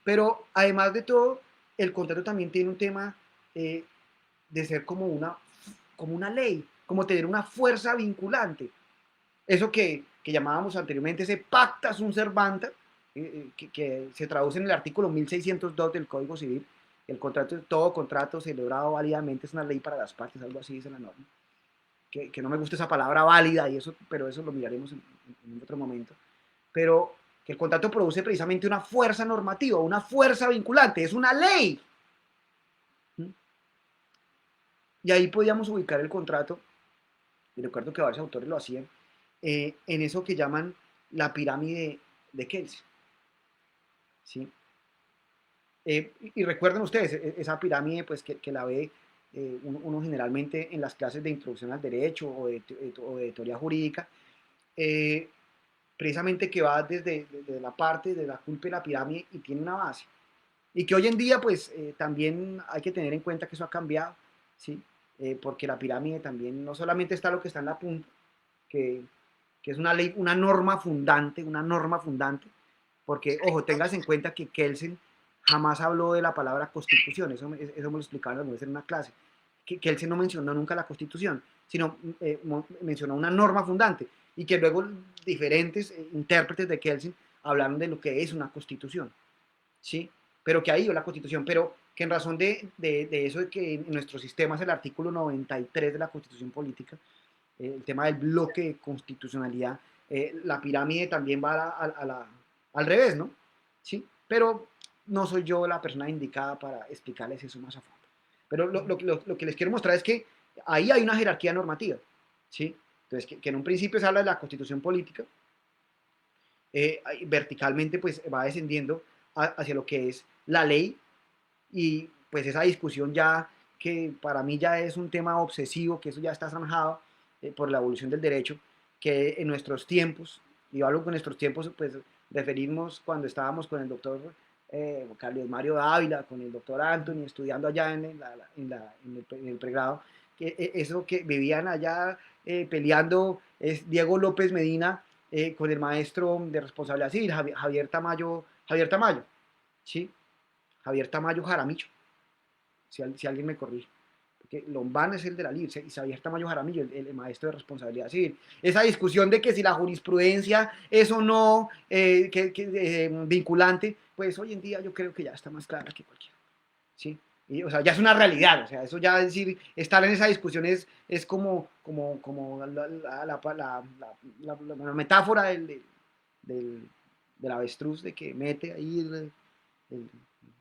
Pero además de todo, el contrato también tiene un tema de ser como una ley, como tener una fuerza vinculante. Eso que llamábamos anteriormente ese pacta sunt servanda, que se traduce en el artículo 1602 del Código Civil. Todo contrato celebrado válidamente es una ley para las partes, algo así dice la norma. Que no me gusta esa palabra válida, pero eso lo miraremos en otro momento. Pero que el contrato produce precisamente una fuerza normativa, una fuerza vinculante, es una ley. Y ahí podíamos ubicar el contrato, y recuerdo que varios autores lo hacían, en eso que llaman la pirámide de Kelsen. ¿Sí? Y recuerden ustedes, esa pirámide pues, que la ve uno generalmente en las clases de introducción al derecho o de teoría jurídica, eh, precisamente que va desde la parte de la culpa y la pirámide y tiene una base. Y que hoy en día, pues, también hay que tener en cuenta que eso ha cambiado, ¿sí? Porque la pirámide también no solamente está lo que está en la punta, que, que es una ley, una norma fundante, porque, ojo, tengas en cuenta que Kelsen jamás habló de la palabra constitución, eso me lo explicaban alguna vez en una clase, que Kelsen no mencionó nunca la constitución, sino mencionó una norma fundante, y que luego diferentes intérpretes de Kelsen hablaron de lo que es una constitución, ¿sí? Pero que ahí iba la Constitución, pero que en razón de eso de que en nuestro sistema es el artículo 93 de la Constitución Política, el tema del bloque de constitucionalidad, la pirámide también va al revés, ¿no? ¿Sí? Pero no soy yo la persona indicada para explicarles eso más a fondo. Pero lo que les quiero mostrar es que ahí hay una jerarquía normativa, ¿sí? Entonces, que en un principio se habla de la Constitución Política, verticalmente pues va descendiendo hacia lo que es la ley, y pues esa discusión ya que para mí ya es un tema obsesivo, que eso ya está zanjado por la evolución del derecho, que en nuestros tiempos, y hablo con nuestros tiempos, pues referimos cuando estábamos con el doctor Carlos Mario Dávila, con el doctor Anthony, estudiando allá en el pregrado, que eso que vivían allá peleando es Diego López Medina con el maestro de responsabilidad civil, Javier Tamayo, ¿sí? Javier Tamayo Jaramillo, si alguien me corrige. Porque Lombán es el de la LIR, y Javier Tamayo Jaramillo, el maestro de responsabilidad civil. Esa discusión de que si la jurisprudencia es o no vinculante, pues hoy en día yo creo que ya está más clara que cualquiera. ¿Sí? Y, o sea, ya es una realidad, o sea, eso ya decir, estar en esa discusión es como la metáfora del avestruz de que mete ahí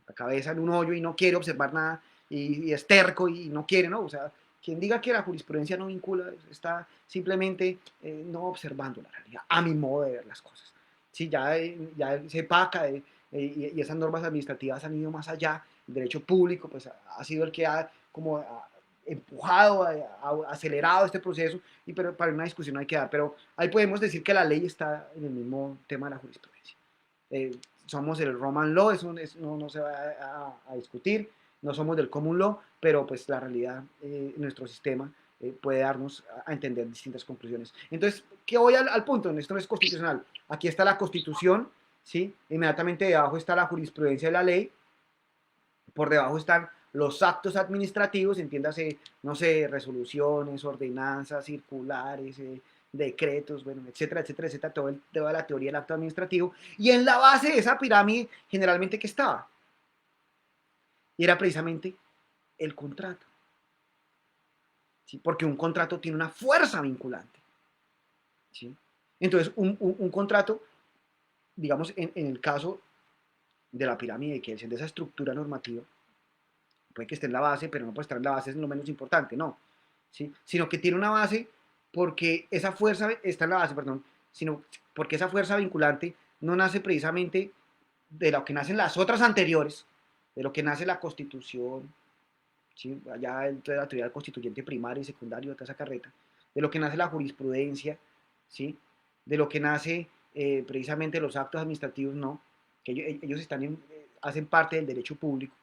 la cabeza en un hoyo y no quiere observar nada y es terco y no quiere, ¿no? O sea, quien diga que la jurisprudencia no vincula está simplemente no observando la realidad, a mi modo de ver las cosas. Sí, ya se paca y esas normas administrativas han ido más allá. El derecho público pues ha sido el que ha como empujado, acelerado este proceso, pero para una discusión hay que dar. Pero ahí podemos decir que la ley está en el mismo tema de la jurisprudencia. Somos el Roman Law, eso no se va a discutir, no somos del Common Law, pero pues la realidad, nuestro sistema puede darnos a entender distintas conclusiones. Entonces, ¿qué voy al punto? Esto no es constitucional. Aquí está la Constitución, ¿sí? Inmediatamente debajo está la jurisprudencia de la ley, por debajo están los actos administrativos, entiéndase, no sé, resoluciones, ordenanzas, circulares, decretos, bueno, etcétera, etcétera, etcétera, toda la teoría del acto administrativo. Y en la base de esa pirámide, generalmente, ¿qué estaba? Y era precisamente el contrato. ¿Sí? Porque un contrato tiene una fuerza vinculante. ¿Sí? Entonces, un contrato, digamos, en el caso de la pirámide, que es de esa estructura normativa, puede que esté en la base, pero no puede estar en la base, es lo menos importante, no. ¿Sí? Sino que tiene una base porque esa fuerza está en la base, perdón, sino porque esa fuerza vinculante no nace precisamente de lo que nacen las otras anteriores, de lo que nace la Constitución, ¿sí? Allá de la teoría del constituyente primario y secundario, de toda esa carreta, de lo que nace la jurisprudencia, ¿sí? De lo que nace precisamente los actos administrativos, no, que ellos hacen parte del derecho público,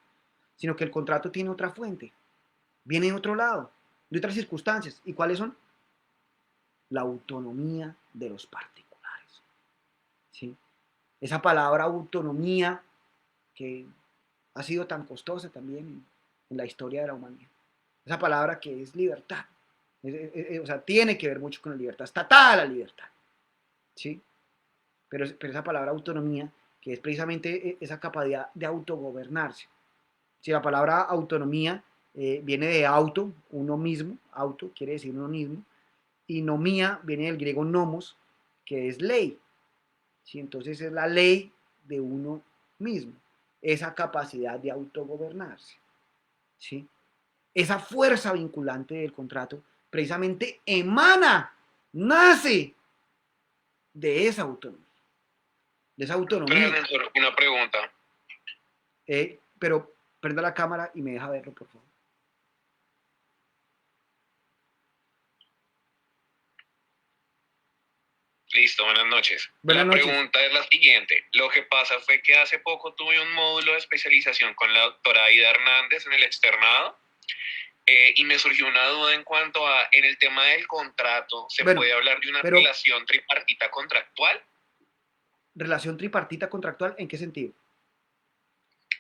sino que el contrato tiene otra fuente, viene de otro lado, de otras circunstancias. ¿Y cuáles son? La autonomía de los particulares. ¿Sí? Esa palabra autonomía que ha sido tan costosa también en la historia de la humanidad. Esa palabra que es libertad. O sea, tiene que ver mucho con la libertad. Está atada a la libertad. ¿Sí? Pero esa palabra autonomía, que es precisamente esa capacidad de autogobernarse. Si la palabra autonomía viene de auto, uno mismo, auto quiere decir uno mismo, y nomía viene del griego nomos, que es ley. ¿Sí? Entonces es la ley de uno mismo, esa capacidad de autogobernarse. ¿Sí? Esa fuerza vinculante del contrato precisamente emana, nace de esa autonomía. De esa autonomía. Una pregunta. Pero prenda la cámara y me deja verlo, por favor. Listo, buenas noches. Buenas La noches. pregunta es la siguiente. Lo que pasa fue que hace poco tuve un módulo de especialización con la doctora Aida Hernández en el externado y me surgió una duda en cuanto a, en el tema del contrato, ¿se Bueno, puede hablar de una pero- relación tripartita contractual? ¿Relación tripartita contractual en qué sentido?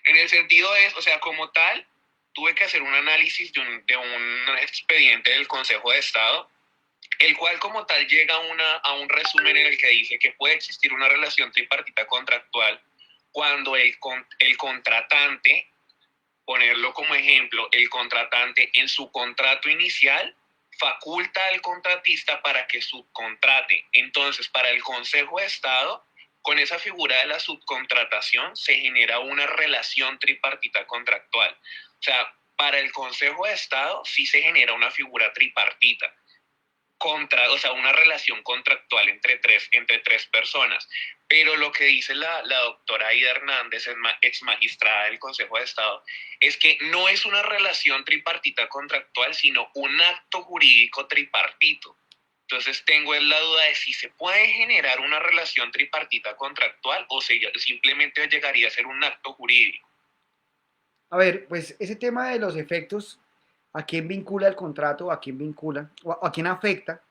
En el sentido es, o sea, como tal, tuve que hacer un análisis de un expediente del Consejo de Estado, el cual como tal llega a un resumen en el que dice que puede existir una relación tripartita contractual cuando el contratante, ponerlo como ejemplo, el contratante en su contrato inicial faculta al contratista para que subcontrate. Entonces, para el Consejo de Estado, con esa figura de la subcontratación se genera una relación tripartita contractual. O sea, para el Consejo de Estado sí se genera una figura tripartita, o sea, una relación contractual entre tres personas. Pero lo que dice la doctora Aida Hernández, ex magistrada del Consejo de Estado, es que no es una relación tripartita contractual, sino un acto jurídico tripartito. Entonces tengo la duda de si se puede generar una relación tripartita contractual o si simplemente llegaría a ser un acto jurídico. A ver, pues ese tema de los efectos, a quién vincula el contrato, a quién vincula, o a quién afecta,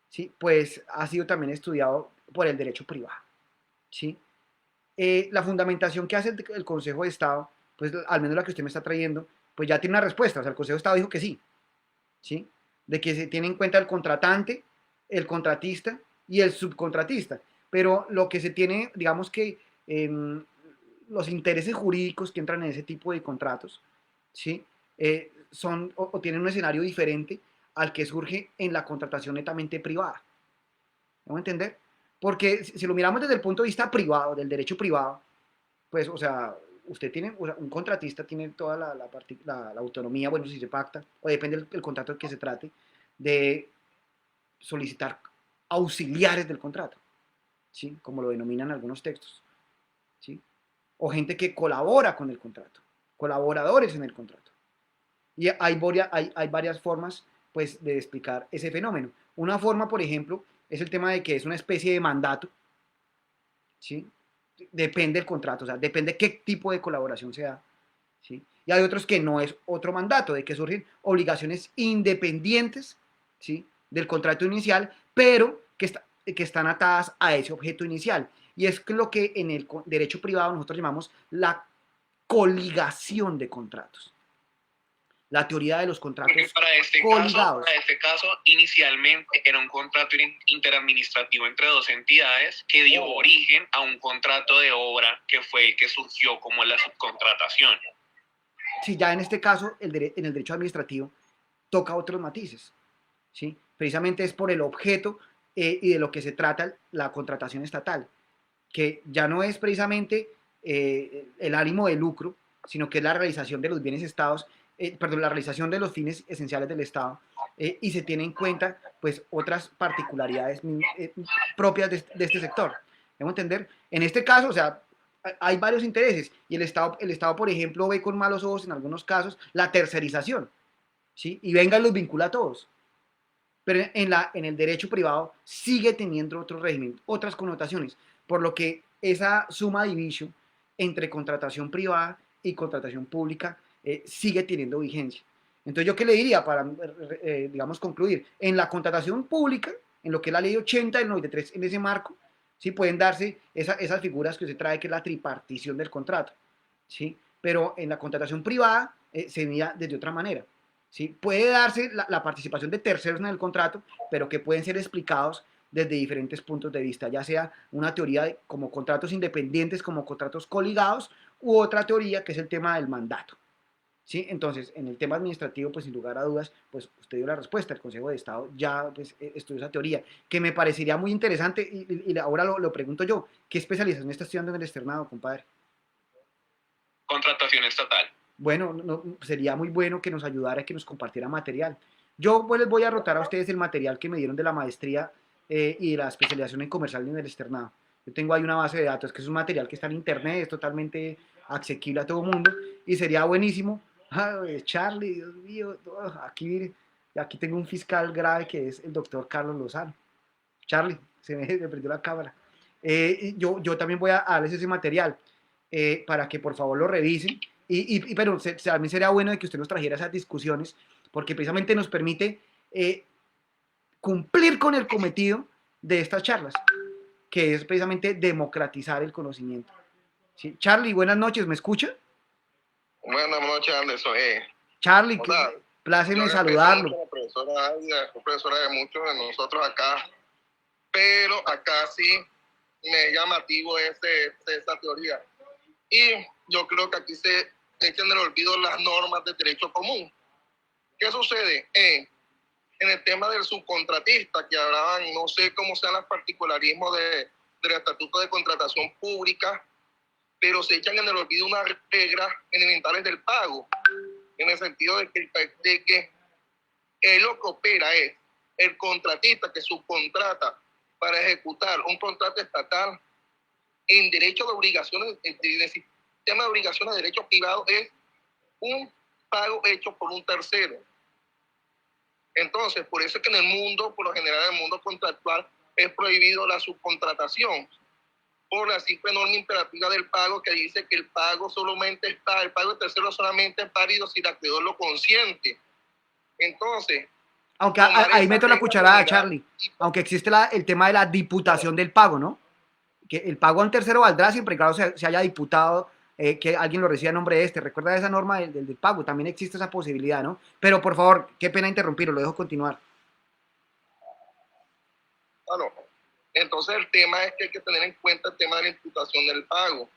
¿sí? Pues ha sido también estudiado por el derecho privado, ¿sí? La fundamentación que hace el Consejo de Estado, pues al menos la que usted me está trayendo, pues ya tiene una respuesta. O sea, el Consejo de Estado dijo que sí, ¿sí? De que se tiene en cuenta el contratante, el contratista y el subcontratista. Pero lo que se tiene, digamos que los intereses jurídicos que entran en ese tipo de contratos, ¿sí? Son o tienen un escenario diferente al que surge en la contratación netamente privada. ¿Vamos a entender? Porque si lo miramos desde el punto de vista privado, del derecho privado, pues, o sea, usted tiene, o sea, un contratista tiene toda la autonomía, bueno, si se pacta, o depende del contrato del que se trate, de solicitar auxiliares del contrato, ¿sí? Como lo denominan algunos textos, ¿sí? O gente que colabora con el contrato, colaboradores en el contrato. Y hay varias formas, pues, de explicar ese fenómeno. Una forma, por ejemplo, es el tema de que es una especie de mandato, ¿sí? Depende del contrato, o sea, depende qué tipo de colaboración se da, ¿sí? Y hay otros que no es otro mandato, de que surgen obligaciones independientes, ¿sí? Del contrato inicial, pero que están atadas a ese objeto inicial. Y es lo que en el derecho privado nosotros llamamos la coligación de contratos. La teoría de los contratos Porque coligados. para este caso, inicialmente era un contrato interadministrativo entre dos entidades que dio origen a un contrato de obra que fue el que surgió como la subcontratación. Sí, ya en este caso, en el derecho administrativo, toca otros matices, ¿sí? Precisamente es por el objeto y de lo que se trata la contratación estatal, que ya no es precisamente el ánimo de lucro, sino que es la realización de los bienes estados, perdón, la realización de los fines esenciales del Estado, y se tiene en cuenta pues otras particularidades propias de este sector. ¿Debo entender? En este caso, o sea, hay varios intereses y el Estado, por ejemplo, ve con malos ojos en algunos casos la tercerización, ¿sí? Y venga y los vincula a todos. Pero en el derecho privado sigue teniendo otro régimen, otras connotaciones, por lo que esa suma divisio entre contratación privada y contratación pública sigue teniendo vigencia. Entonces, ¿yo qué le diría para, digamos, concluir? En la contratación pública, en lo que es la ley 80 del 93, en ese marco, sí pueden darse esas figuras que se trae, que es la tripartición del contrato, ¿sí? Pero en la contratación privada se mira desde otra manera. ¿Sí? Puede darse la participación de terceros en el contrato, pero que pueden ser explicados desde diferentes puntos de vista, ya sea una teoría como contratos independientes, como contratos coligados, u otra teoría que es el tema del mandato. ¿Sí? Entonces, en el tema administrativo, pues sin lugar a dudas, pues usted dio la respuesta, el Consejo de Estado ya pues, estudió esa teoría, que me parecería muy interesante, y ahora lo pregunto yo, ¿qué especialización está estudiando en el externado, compadre? Contratación estatal. Bueno, sería muy bueno que nos ayudara, que nos compartiera material. Yo pues les voy a rotar a ustedes el material que me dieron de la maestría y de la especialización en comercial en el externado. Yo tengo ahí una base de datos, que es un material que está en internet, es totalmente asequible a todo el mundo y sería buenísimo. Ay, Charlie, Dios mío, aquí tengo un fiscal grave que es el doctor Carlos Lozano. Charlie, me perdió la cámara. Yo también voy a darles ese material para que por favor lo revisen. Pero también sería bueno de que usted nos trajera esas discusiones, porque precisamente nos permite cumplir con el cometido de estas charlas, que es precisamente democratizar el conocimiento. ¿Sí? Charlie, buenas noches, ¿me escucha? Buenas noches, Anderson. Charlie, Hola, pláceme yo saludarlo. respeto mucho a la profesora Aida, profesora de muchos de nosotros acá, pero acá sí me es llamativo esa teoría. Y yo creo que aquí se echan en el olvido las normas de derecho común. ¿Qué sucede? En el tema del subcontratista, que hablaban, no sé cómo sean los particularismos del Estatuto de Contratación Pública, pero se echan en el olvido unas reglas elementales del pago, en el sentido de que lo que opera es el contratista que subcontrata para ejecutar un contrato estatal en derecho de obligaciones, en el sistema de obligaciones de derecho privado, es un pago hecho por un tercero. Entonces, por eso es que en el mundo, por lo general, en el mundo contractual, es prohibido la subcontratación, por la simple norma imperativa del pago, que dice que el pago el pago de tercero solamente es válido si el acreedor lo consiente. Entonces, aunque ahí meto la cucharada, Charlie, aunque existe el tema de la diputación del pago, ¿no? Que el pago a un tercero valdrá siempre y claro se haya diputado, que alguien lo reciba a nombre de este. Recuerda esa norma del pago, también existe esa posibilidad, ¿no? Pero por favor, qué pena interrumpirlo, lo dejo continuar. Bueno, entonces el tema es que hay que tener en cuenta el tema de la imputación del pago,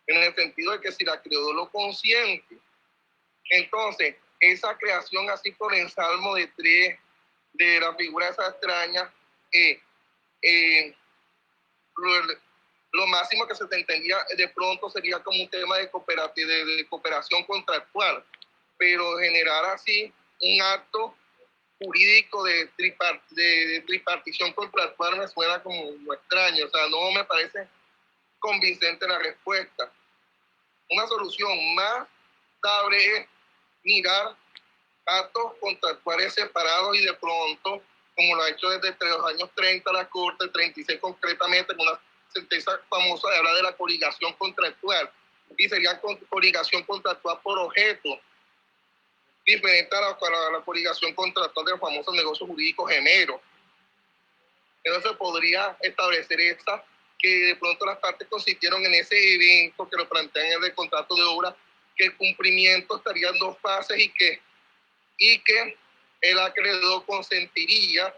en el sentido de que si el acreedor lo consiente, entonces esa creación así por el Salmo de 3 de la figura esa extraña, lo máximo que se te entendía de pronto sería como un tema de cooperación contractual, pero generar así un acto jurídico de tripartición contractual me suena como extraño, o sea, no me parece convincente la respuesta. Una solución más estable es mirar actos contractuales separados y de pronto, como lo ha hecho desde los años 30 la Corte, 36 concretamente, con una sentencia famosa de hablar de la coligación contractual, y sería coligación contractual por objeto, diferente a la coligación contractual de los famosos negocios jurídicos gemelos. Entonces podría establecer esta, que de pronto las partes consistieron en ese evento que lo plantean en el contrato de obra, que el cumplimiento estaría en 2 fases y que el acreedor consentiría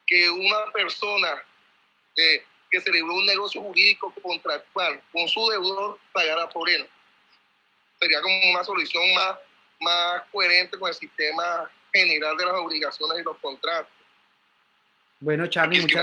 que una persona que celebró un negocio jurídico contractual con su deudor pagara por él. Sería como una solución más coherente con el sistema general de las obligaciones y los contratos. Bueno, Charlie, Es que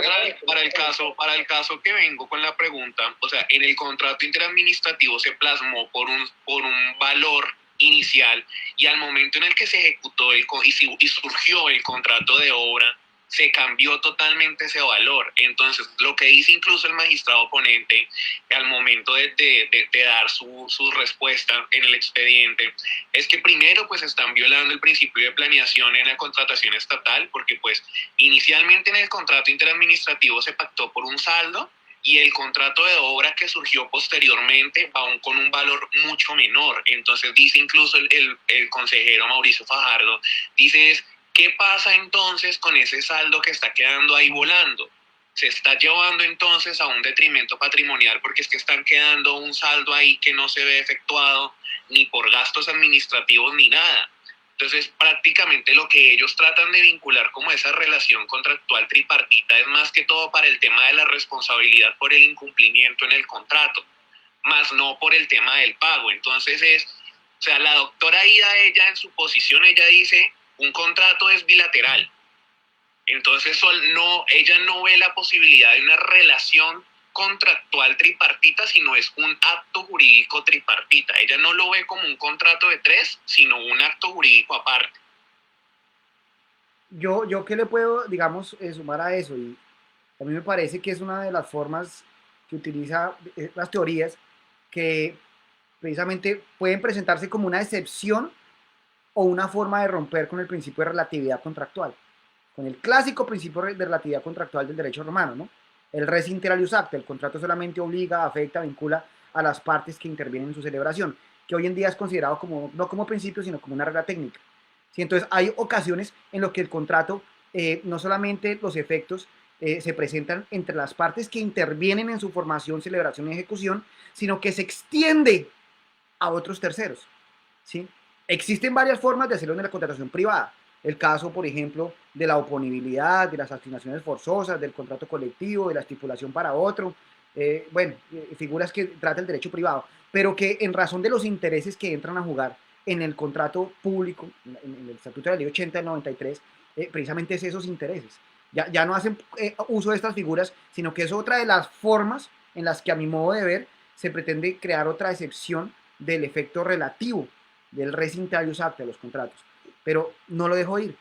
para el caso que vengo con la pregunta, o sea, en el contrato interadministrativo se plasmó por un valor inicial, y al momento en el que se ejecutó y surgió el contrato de obra, se cambió totalmente ese valor. Entonces, lo que dice incluso el magistrado ponente al momento de dar su respuesta en el expediente es que primero pues están violando el principio de planeación en la contratación estatal, porque pues inicialmente en el contrato interadministrativo se pactó por un saldo, y el contrato de obra que surgió posteriormente aún con un valor mucho menor. Entonces dice incluso el consejero Mauricio Fajardo, dice ¿qué pasa entonces con ese saldo que está quedando ahí volando? Se está llevando entonces a un detrimento patrimonial, porque es que están quedando un saldo ahí que no se ve efectuado ni por gastos administrativos ni nada. Entonces, prácticamente lo que ellos tratan de vincular como esa relación contractual tripartita es más que todo para el tema de la responsabilidad por el incumplimiento en el contrato, más no por el tema del pago. Entonces o sea, la doctora Ida, ella en su posición, ella dice, un contrato es bilateral. Entonces, ella no ve la posibilidad de una relación contractual tripartita, sino es un acto jurídico tripartita. Ella no lo ve como un contrato de 3, sino un acto jurídico aparte. Yo qué le puedo, digamos, sumar a eso, y a mí me parece que es una de las formas que utiliza las teorías que precisamente pueden presentarse como una excepción o una forma de romper con el principio de relatividad contractual, con el clásico principio de relatividad contractual del derecho romano, ¿no? El res inter alius acta, el contrato solamente obliga, afecta, vincula a las partes que intervienen en su celebración, que hoy en día es considerado como, no como principio, sino como una regla técnica. ¿Sí? Entonces hay ocasiones en las que el contrato, no solamente los efectos se presentan entre las partes que intervienen en su formación, celebración y ejecución, sino que se extiende a otros terceros. ¿Sí? Existen varias formas de hacerlo en la contratación privada. El caso, por ejemplo, de la oponibilidad, de las asignaciones forzosas, del contrato colectivo, de la estipulación para otro, figuras que trata el derecho privado, pero que en razón de los intereses que entran a jugar en el contrato público, en el Estatuto de la Ley 80 del 93, precisamente es esos intereses. Ya no hacen uso de estas figuras, sino que es otra de las formas en las que, a mi modo de ver, se pretende crear otra excepción del efecto relativo del res inter alius acta de los contratos. Pero no lo dejo ir.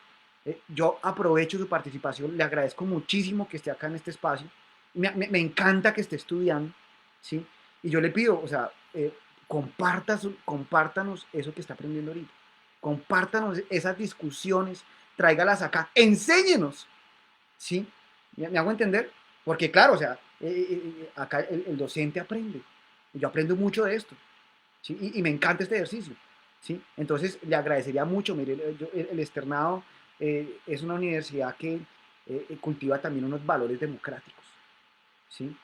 Yo aprovecho su participación, le agradezco muchísimo que esté acá en este espacio. Me encanta que esté estudiando, ¿sí? Y yo le pido, o sea, compártanos eso que está aprendiendo ahorita. Compártanos esas discusiones, tráigalas acá, enséñenos, ¿sí? ¿Me hago entender? Porque claro, o sea, acá el docente aprende. Yo aprendo mucho de esto, ¿sí? Y me encanta este ejercicio, ¿sí? Entonces le agradecería mucho, mire, el externado es una universidad que cultiva también unos valores democráticos, ¿sí?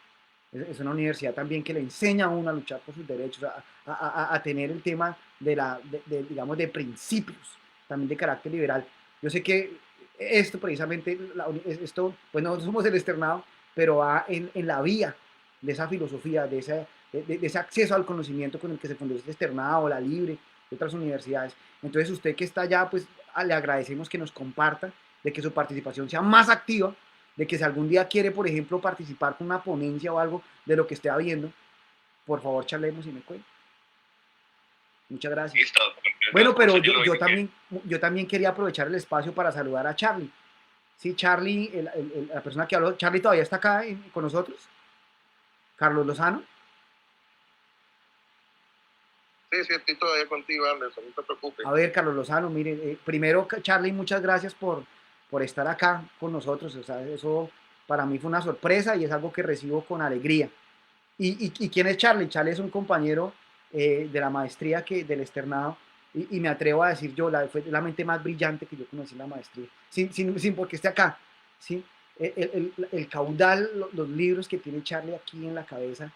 Es una universidad también que le enseña a uno a luchar por sus derechos, a tener el tema digamos, de principios, también de carácter liberal. Yo sé que esto precisamente, esto, pues no somos el externado, pero va en la vía de esa filosofía, de ese acceso al conocimiento con el que se fundó este externado, la Libre, de otras universidades. Entonces usted que está allá, pues le agradecemos que nos comparta, de que su participación sea más activa, de que si algún día quiere, por ejemplo, participar con una ponencia o algo de lo que esté viendo, por favor charlemos y me cuente. Muchas gracias. Listo. Bueno, pero yo también quería aprovechar el espacio para saludar a Charlie. Sí, Charlie, la persona que habló, Charlie todavía está acá con nosotros. Carlos Lozano. Sí, estoy todavía contigo, Anderson, no te preocupes. A ver, Carlos Lozano, mire, primero, Charlie, muchas gracias por estar acá con nosotros. O sea, eso para mí fue una sorpresa y es algo que recibo con alegría. ¿Y quién es Charlie? Charlie es un compañero de la maestría del externado y me atrevo a decir yo, fue la mente más brillante que yo conocí en la maestría, sin porque esté acá, ¿sí? El caudal, los libros que tiene Charlie aquí en la cabeza,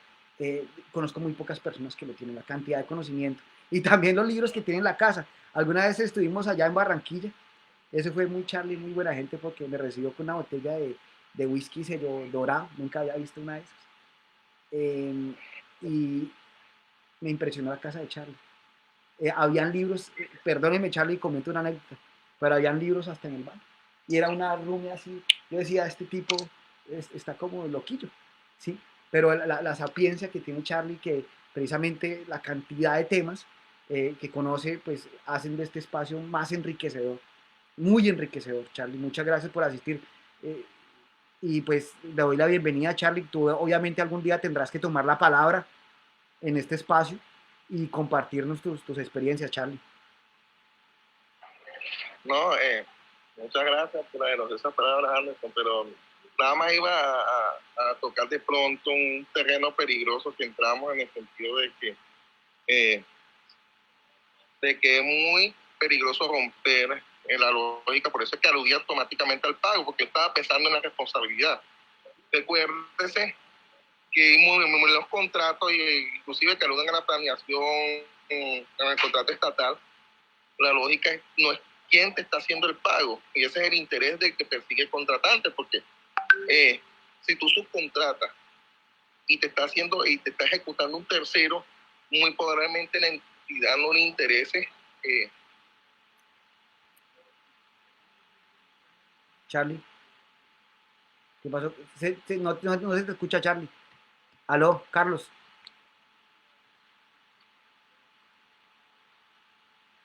conozco muy pocas personas que lo tienen, la cantidad de conocimiento. Y también los libros que tiene en la casa. Alguna vez estuvimos allá en Barranquilla, ese fue muy Charlie, muy buena gente porque me recibió con una botella de whisky sello dorado, nunca había visto una de esas. Y me impresionó la casa de Charlie. Habían libros, perdónenme Charlie, comento una anécdota, pero habían libros hasta en el baño. Y era una rumia así, yo decía, este tipo está como loquillo, ¿sí? Pero la sapiencia que tiene Charlie, que precisamente la cantidad de temas que conoce, pues hacen de este espacio más enriquecedor, muy enriquecedor, Charlie. Muchas gracias por asistir. Y pues le doy la bienvenida a Charlie. Tú obviamente algún día tendrás que tomar la palabra en este espacio y compartirnos tus experiencias, Charlie. No, muchas gracias por esas palabras, Anderson, pero nada más iba a tocar de pronto un terreno peligroso que entramos en el sentido de que es muy peligroso romper en la lógica, por eso es que aludí automáticamente al pago, porque yo estaba pensando en la responsabilidad. Recuérdese que en los contratos, inclusive que aluden a la planeación en el contrato estatal, la lógica no es quién te está haciendo el pago, y ese es el interés del que persigue el contratante, porque si tú subcontratas y te está ejecutando un tercero, muy probablemente la entidad no le interese. Charlie, ¿qué pasó? No se te escucha, Charlie. Aló, Carlos.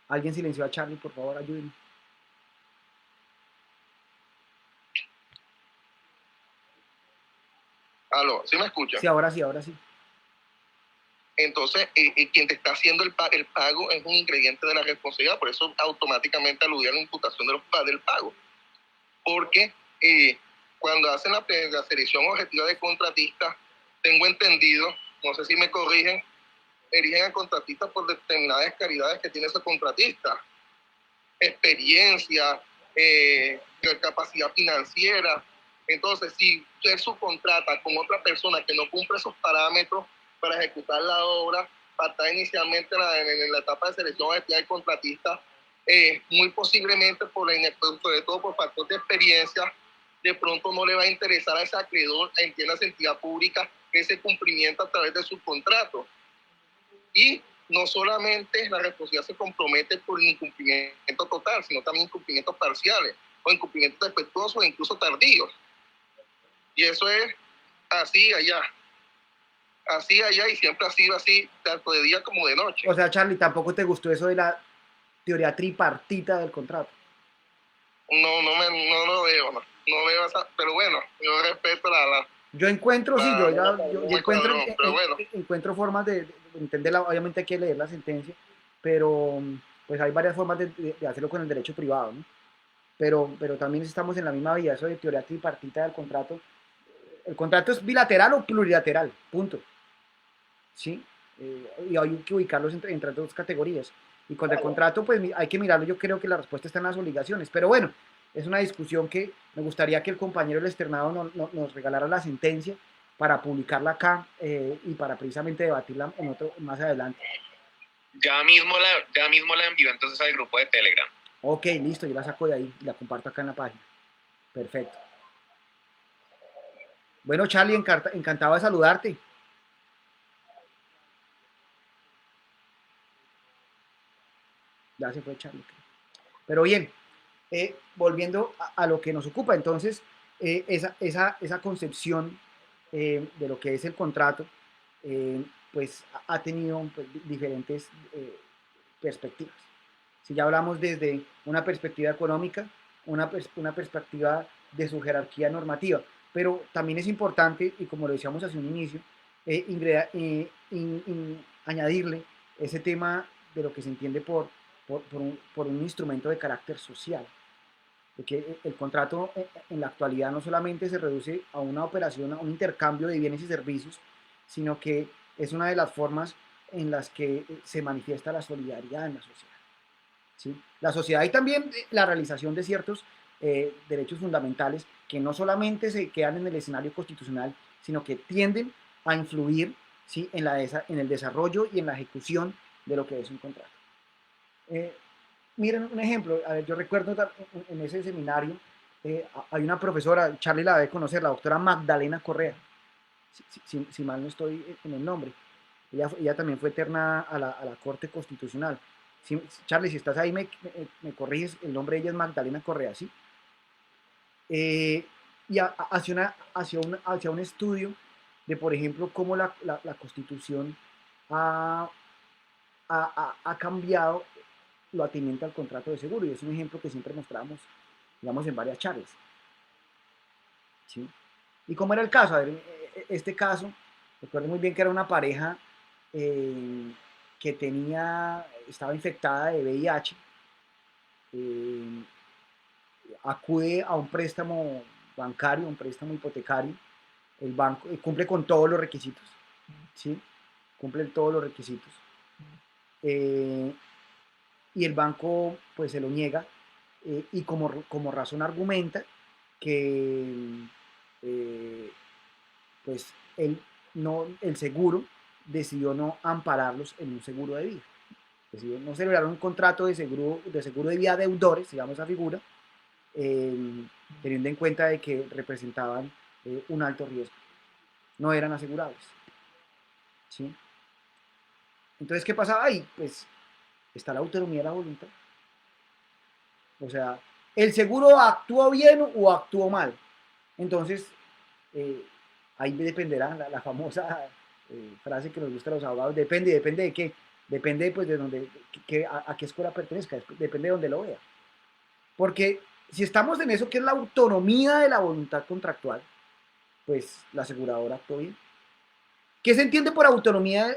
Alguien silenció a Charlie, por favor, ayúdenme. Aló, ¿sí me escucha? Sí, ahora sí, ahora sí. Entonces, quien te está haciendo el pago es un ingrediente de la responsabilidad, por eso automáticamente aludía a la imputación del pago. Porque cuando hacen la selección objetiva de contratistas, tengo entendido, no sé si me corrigen, eligen al contratista por determinadas calidades que tiene ese contratista, experiencia, capacidad financiera. Entonces, si usted subcontrata con otra persona que no cumple esos parámetros para ejecutar la obra, para estar inicialmente en la etapa de selección objetiva de contratista, muy posiblemente, sobre todo por factor de experiencia, de pronto no le va a interesar a ese acreedor, entiéndase entidad pública, ese cumplimiento a través de su contrato. Y no solamente la responsabilidad se compromete por el incumplimiento total, sino también incumplimientos parciales o incumplimientos defectuosos e incluso tardíos. Y eso es así allá y siempre ha sido así, tanto de día como de noche. O sea, Charlie, tampoco te gustó eso de la teoría tripartita del contrato. No lo veo, no veo esa, pero bueno, yo respeto Yo encuentro, sí, yo encuentro, cabrón, pero bueno. encuentro formas de entenderla. Obviamente hay que leer la sentencia, pero pues hay varias formas de hacerlo con el derecho privado, ¿no? Pero también estamos en la misma vía, eso de teoría tripartita del contrato. El contrato es bilateral o plurilateral, punto. ¿Sí? Y hay que ubicarlos entre dos categorías. Y con el contrato, pues hay que mirarlo. Yo creo que la respuesta está en las obligaciones. Pero bueno, es una discusión que me gustaría que el compañero del externado nos regalara la sentencia para publicarla acá y para precisamente debatirla más adelante. Ya mismo la envío entonces al grupo de Telegram. Ok, listo, yo la saco de ahí y la comparto acá en la página. Perfecto. Bueno, Charlie, encantado de saludarte. Ya se fue Charlie. Pero bien, volviendo a lo que nos ocupa, entonces, esa concepción de lo que es el contrato, pues ha tenido pues, diferentes perspectivas. Si ya hablamos desde una perspectiva económica, una perspectiva de su jerarquía normativa, pero también es importante, y como lo decíamos hace un inicio, añadirle ese tema de lo que se entiende por un instrumento de carácter social. Porque el contrato en la actualidad no solamente se reduce a una operación, a un intercambio de bienes y servicios, sino que es una de las formas en las que se manifiesta la solidaridad en la sociedad. ¿Sí? La sociedad y también la realización de ciertos derechos fundamentales que no solamente se quedan en el escenario constitucional, sino que tienden a influir, ¿sí? en el desarrollo y en la ejecución de lo que es un contrato. Miren un ejemplo, a ver, yo recuerdo en ese seminario, hay una profesora, Charlie la debe conocer, la doctora Magdalena Correa, si mal no estoy en el nombre. Ella también fue eterna a la Corte Constitucional. Charlie, si estás ahí, me corriges, el nombre de ella es Magdalena Correa, ¿sí? Y hacia un estudio de, por ejemplo, cómo la Constitución ha cambiado lo atinente al contrato de seguro, y es un ejemplo que siempre mostramos, digamos, en varias charlas. ¿Sí? ¿Y cómo era el caso? A ver, este caso, recuerdo muy bien que era una pareja que estaba infectada de VIH, acude a un préstamo bancario, un préstamo hipotecario, el banco cumple con todos los requisitos, ¿sí? Cumple todos los requisitos. Y el banco pues se lo niega y como razón argumenta que pues el seguro decidió no ampararlos en un seguro de vida. Decidió no celebrar un contrato de seguro de vida a deudores, digamos esa figura, teniendo en cuenta de que representaban un alto riesgo. No eran asegurables. ¿Sí? Entonces, ¿qué pasaba ahí? Pues está la autonomía de la voluntad. O sea, el seguro actuó bien o actuó mal. Entonces, ahí dependerá la famosa frase que nos gusta a los abogados, depende de qué, depende pues de dónde, a qué escuela pertenezca, depende de dónde lo vea. Porque si estamos en eso que es la autonomía de la voluntad contractual, pues la aseguradora actuó bien. ¿Qué se entiende por autonomía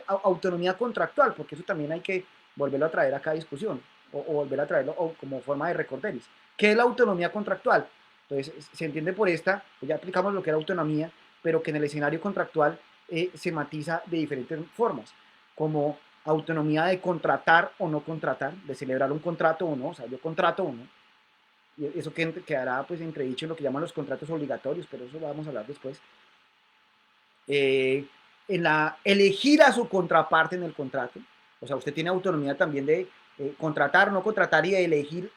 contractual? Porque eso también hay que volverlo a traer acá a discusión, o volver a traerlo como forma de recorderis. ¿Qué es la autonomía contractual? Entonces, se entiende por esta, pues ya aplicamos lo que era autonomía, pero que en el escenario contractual se matiza de diferentes formas, como autonomía de contratar o no contratar, de celebrar un contrato o no, o sea, yo contrato o no, y eso quedará pues entredicho en lo que llaman los contratos obligatorios, pero eso lo vamos a hablar después. En la elegir a su contraparte en el contrato, o sea, usted tiene autonomía también de contratar o no contratar y de elegir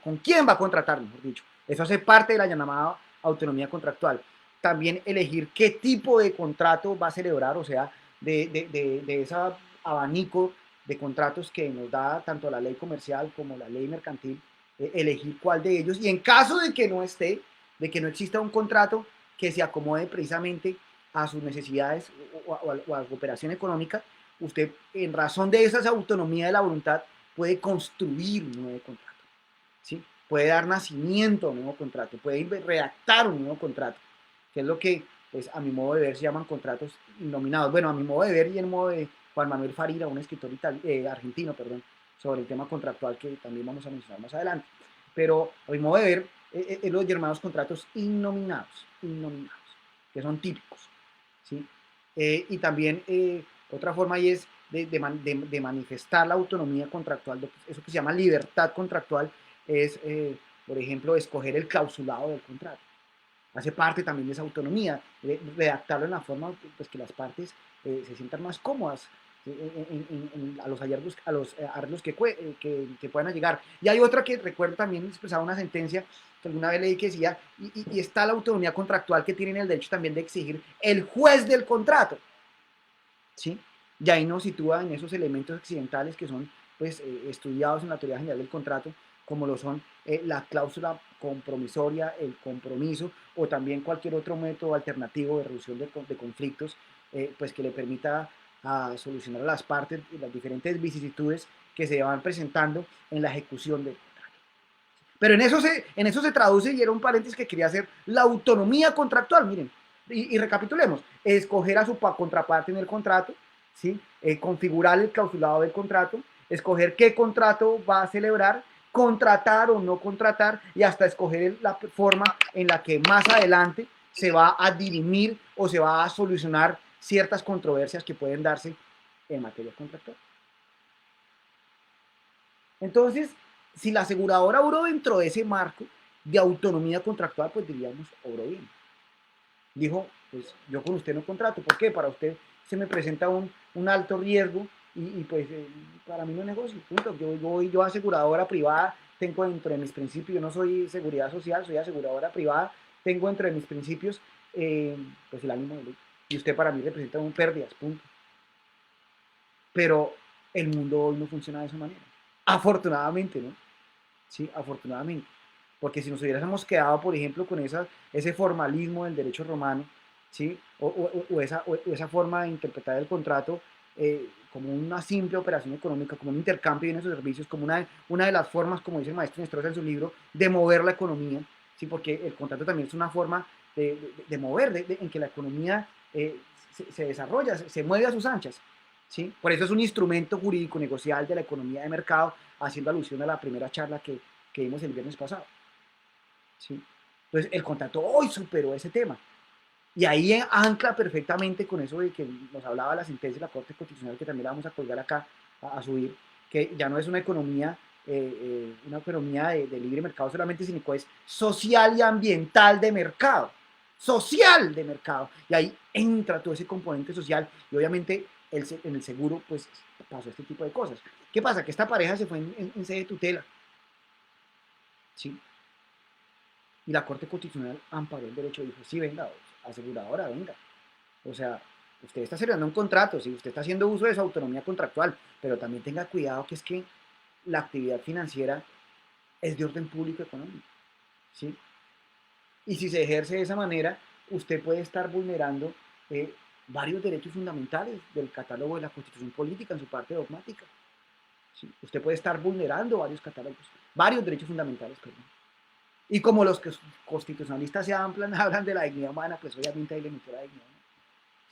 con quién va a contratar, mejor dicho. Eso hace parte de la llamada autonomía contractual. También elegir qué tipo de contrato va a celebrar, o sea, de ese abanico de contratos que nos da tanto la ley comercial como la ley mercantil, elegir cuál de ellos, y en caso de que no esté, de que no exista un contrato que se acomode precisamente a sus necesidades o a su operación económica, usted, en razón de esa autonomía de la voluntad, puede construir un nuevo contrato, ¿sí? Puede dar nacimiento a un nuevo contrato, puede redactar un nuevo contrato, que es lo que, pues, a mi modo de ver, se llaman contratos innominados. Bueno, a mi modo de ver y en modo de Juan Manuel Farira, un escritor argentino, perdón, sobre el tema contractual que también vamos a mencionar más adelante. Pero a mi modo de ver, los llamados contratos innominados, que son típicos, ¿sí? Y también otra forma ahí es de manifestar la autonomía contractual, eso que se llama libertad contractual, es, por ejemplo, escoger el clausulado del contrato. Hace parte también de esa autonomía, redactarlo en la forma pues, que las partes se sientan más cómodas a los arreglos que puedan llegar. Y hay otra que recuerdo también expresaba una sentencia que alguna vez leí que decía, y está la autonomía contractual que tienen el derecho también de exigir el juez del contrato, ¿sí? Y ahí nos sitúa en esos elementos accidentales que son pues, estudiados en la teoría general del contrato, como lo son la cláusula compromisoria, el compromiso, o también cualquier otro método alternativo de resolución de conflictos, pues que le permita a solucionar a las partes las diferentes vicisitudes que se van presentando en la ejecución del contrato. Pero en eso se traduce, y era un paréntesis que quería hacer, la autonomía contractual, miren, y recapitulemos, escoger a su contraparte en el contrato, ¿sí? Configurar el clausulado del contrato, escoger qué contrato va a celebrar, contratar o no contratar, y hasta escoger la forma en la que más adelante se va a dirimir o se va a solucionar ciertas controversias que pueden darse en materia contractual. Entonces, si la aseguradora obró dentro de ese marco de autonomía contractual, pues diríamos, obró bien. Dijo, pues yo con usted no contrato. ¿Por qué? Para usted se me presenta un alto riesgo y pues para mí no es negocio. Punto. Yo aseguradora privada, tengo dentro de mis principios, yo no soy seguridad social, soy aseguradora privada, tengo dentro de mis principios pues el ánimo de ley. Y usted para mí representa un pérdidas, punto. Pero el mundo hoy no funciona de esa manera. Afortunadamente, ¿no? Sí, afortunadamente. Porque si nos hubiéramos quedado, por ejemplo, con ese formalismo del derecho romano, ¿sí? O esa forma de interpretar el contrato como una simple operación económica, como un intercambio de bienes o servicios, como una de las formas, como dice el maestro Nestrosa en su libro, de mover la economía, ¿sí? Porque el contrato también es una forma de mover, en que la economía se desarrolla, se mueve a sus anchas. ¿Sí? Por eso es un instrumento jurídico negocial de la economía de mercado, haciendo alusión a la primera charla que vimos el viernes pasado. ¿Sí? Entonces, el contrato hoy superó ese tema. Y ahí ancla perfectamente con eso de que nos hablaba la sentencia de la Corte Constitucional, que también la vamos a colgar acá, a subir, que ya no es una economía de libre mercado solamente, sino que es social y ambiental de mercado. Social de mercado. Y ahí entra todo ese componente social y obviamente en el seguro pues pasó este tipo de cosas. ¿Qué pasa? Que esta pareja se fue en sede de tutela. ¿Sí? Y la Corte Constitucional amparó el derecho y dijo, sí, venga, aseguradora, venga. O sea, usted está celebrando un contrato, sí, usted está haciendo uso de su autonomía contractual, pero también tenga cuidado que es que la actividad financiera es de orden público económico, ¿sí? Y si se ejerce de esa manera, usted puede estar vulnerando varios derechos fundamentales del catálogo de la Constitución Política en su parte dogmática. ¿Sí? Usted puede estar vulnerando varios catálogos, varios derechos fundamentales, perdón. Y como los constitucionalistas hablan de la dignidad humana, pues obviamente ahí le metió la dignidad humana.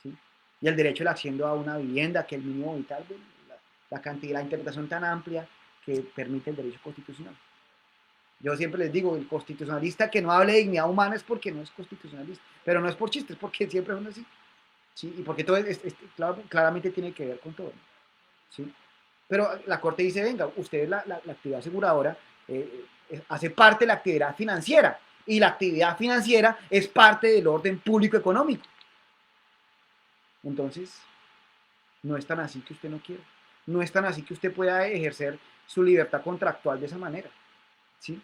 ¿Sí? Y el derecho al acceso a una vivienda, que el mínimo vital, la cantidad, la interpretación tan amplia que permite el derecho constitucional. Yo siempre les digo, el constitucionalista que no hable de dignidad humana es porque no es constitucionalista, pero no es por chistes, es porque siempre son así, ¿sí? Y porque todo claramente tiene que ver con todo, ¿sí? Pero la Corte dice, venga, usted la actividad aseguradora hace parte de la actividad financiera, y la actividad financiera es parte del orden público económico. Entonces, no es tan así que usted no quiera. No es tan así que usted pueda ejercer su libertad contractual de esa manera, ¿sí?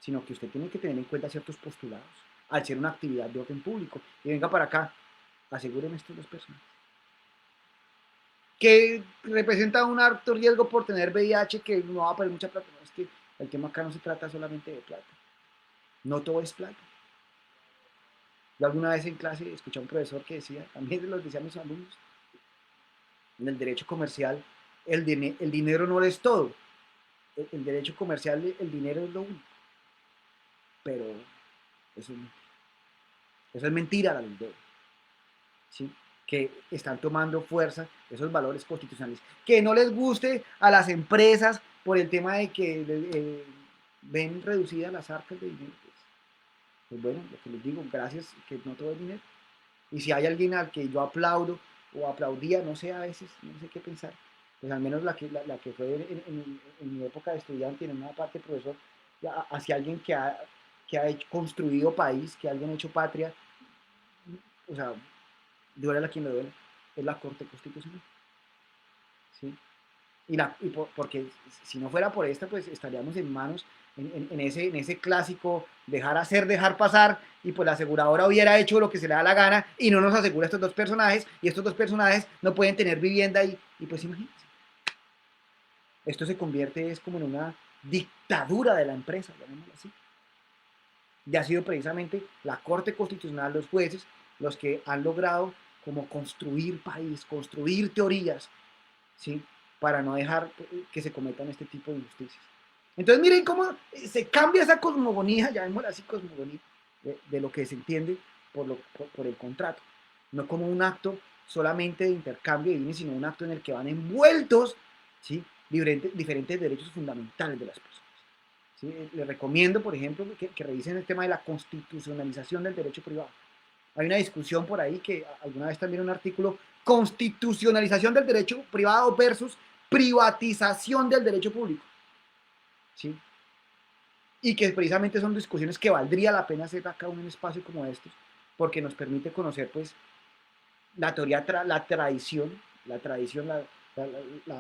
Sino que usted tiene que tener en cuenta ciertos postulados al ser una actividad de orden público. Y venga para acá, asegúreme estas dos personas. Que representa un alto riesgo por tener VIH, que no va a perder mucha plata. No, es que el tema acá no se trata solamente de plata. No todo es plata. Yo alguna vez en clase escuché a un profesor que decía, también los decía a mis alumnos, en el derecho comercial, el dinero no es todo. El derecho comercial, el dinero es lo único. Pero eso es mentira, la ley, ¿sí? Que están tomando fuerza esos valores constitucionales. Que no les guste a las empresas por el tema de que ven reducidas las arcas de dinero. Pues bueno, lo que les digo, gracias, que no todo es dinero. Y si hay alguien al que yo aplaudo o aplaudía, no sé, a veces, no sé qué pensar, pues al menos la que fue en mi época de estudiante, en una parte profesor, hacia alguien que ha construido país, que alguien ha hecho patria, o sea, duele a quien le duele, es la Corte Constitucional, ¿sí? Porque si no fuera por esta, pues estaríamos en manos, en ese clásico dejar hacer, dejar pasar, y pues la aseguradora hubiera hecho lo que se le da la gana y no nos asegura estos dos personajes, y estos dos personajes no pueden tener vivienda, y pues imagínense. Esto se convierte es como en una dictadura de la empresa, llamémoslo así. Y ha sido precisamente la Corte Constitucional, los jueces, los que han logrado como construir país, construir teorías, ¿sí? Para no dejar que se cometan este tipo de injusticias. Entonces miren cómo se cambia esa cosmogonía, llamémosla así cosmogonía, de lo que se entiende por el contrato. No como un acto solamente de intercambio de bienes, sino un acto en el que van envueltos, ¿sí? Diferentes derechos fundamentales de las personas. ¿Sí? Les recomiendo, por ejemplo, que revisen el tema de la constitucionalización del derecho privado. Hay una discusión por ahí que alguna vez también un artículo, constitucionalización del derecho privado versus privatización del derecho público, ¿sí? Y que precisamente son discusiones que valdría la pena hacer acá un espacio como estos, porque nos permite conocer pues la teoría, la tradición,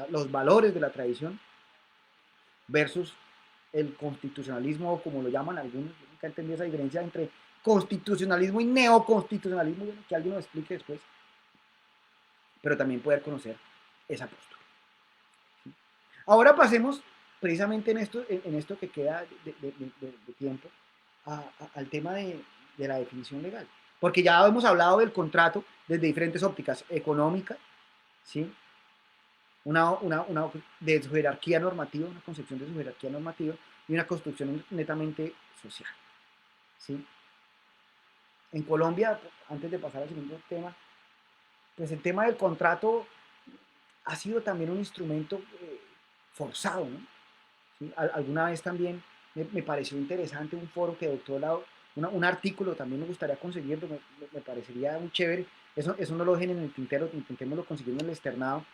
los valores de la tradición versus el constitucionalismo, o como lo llaman algunos. Yo nunca entendí esa diferencia entre constitucionalismo y neoconstitucionalismo, bueno, que alguien nos explique después, pero también poder conocer esa postura. Ahora pasemos precisamente en esto que queda de tiempo al tema de la definición legal, porque ya hemos hablado del contrato desde diferentes ópticas: económica, ¿sí? Una de su jerarquía normativa, una concepción de su jerarquía normativa, y una construcción netamente social, ¿sí? En Colombia, antes de pasar al segundo tema, pues el tema del contrato ha sido también un instrumento forzado, ¿no? ¿Sí? Alguna vez también me pareció interesante un foro que adoptó un artículo, también me gustaría conseguirlo, me parecería muy chévere. Eso no lo dejen en el tintero, intentémoslo conseguir en el externado,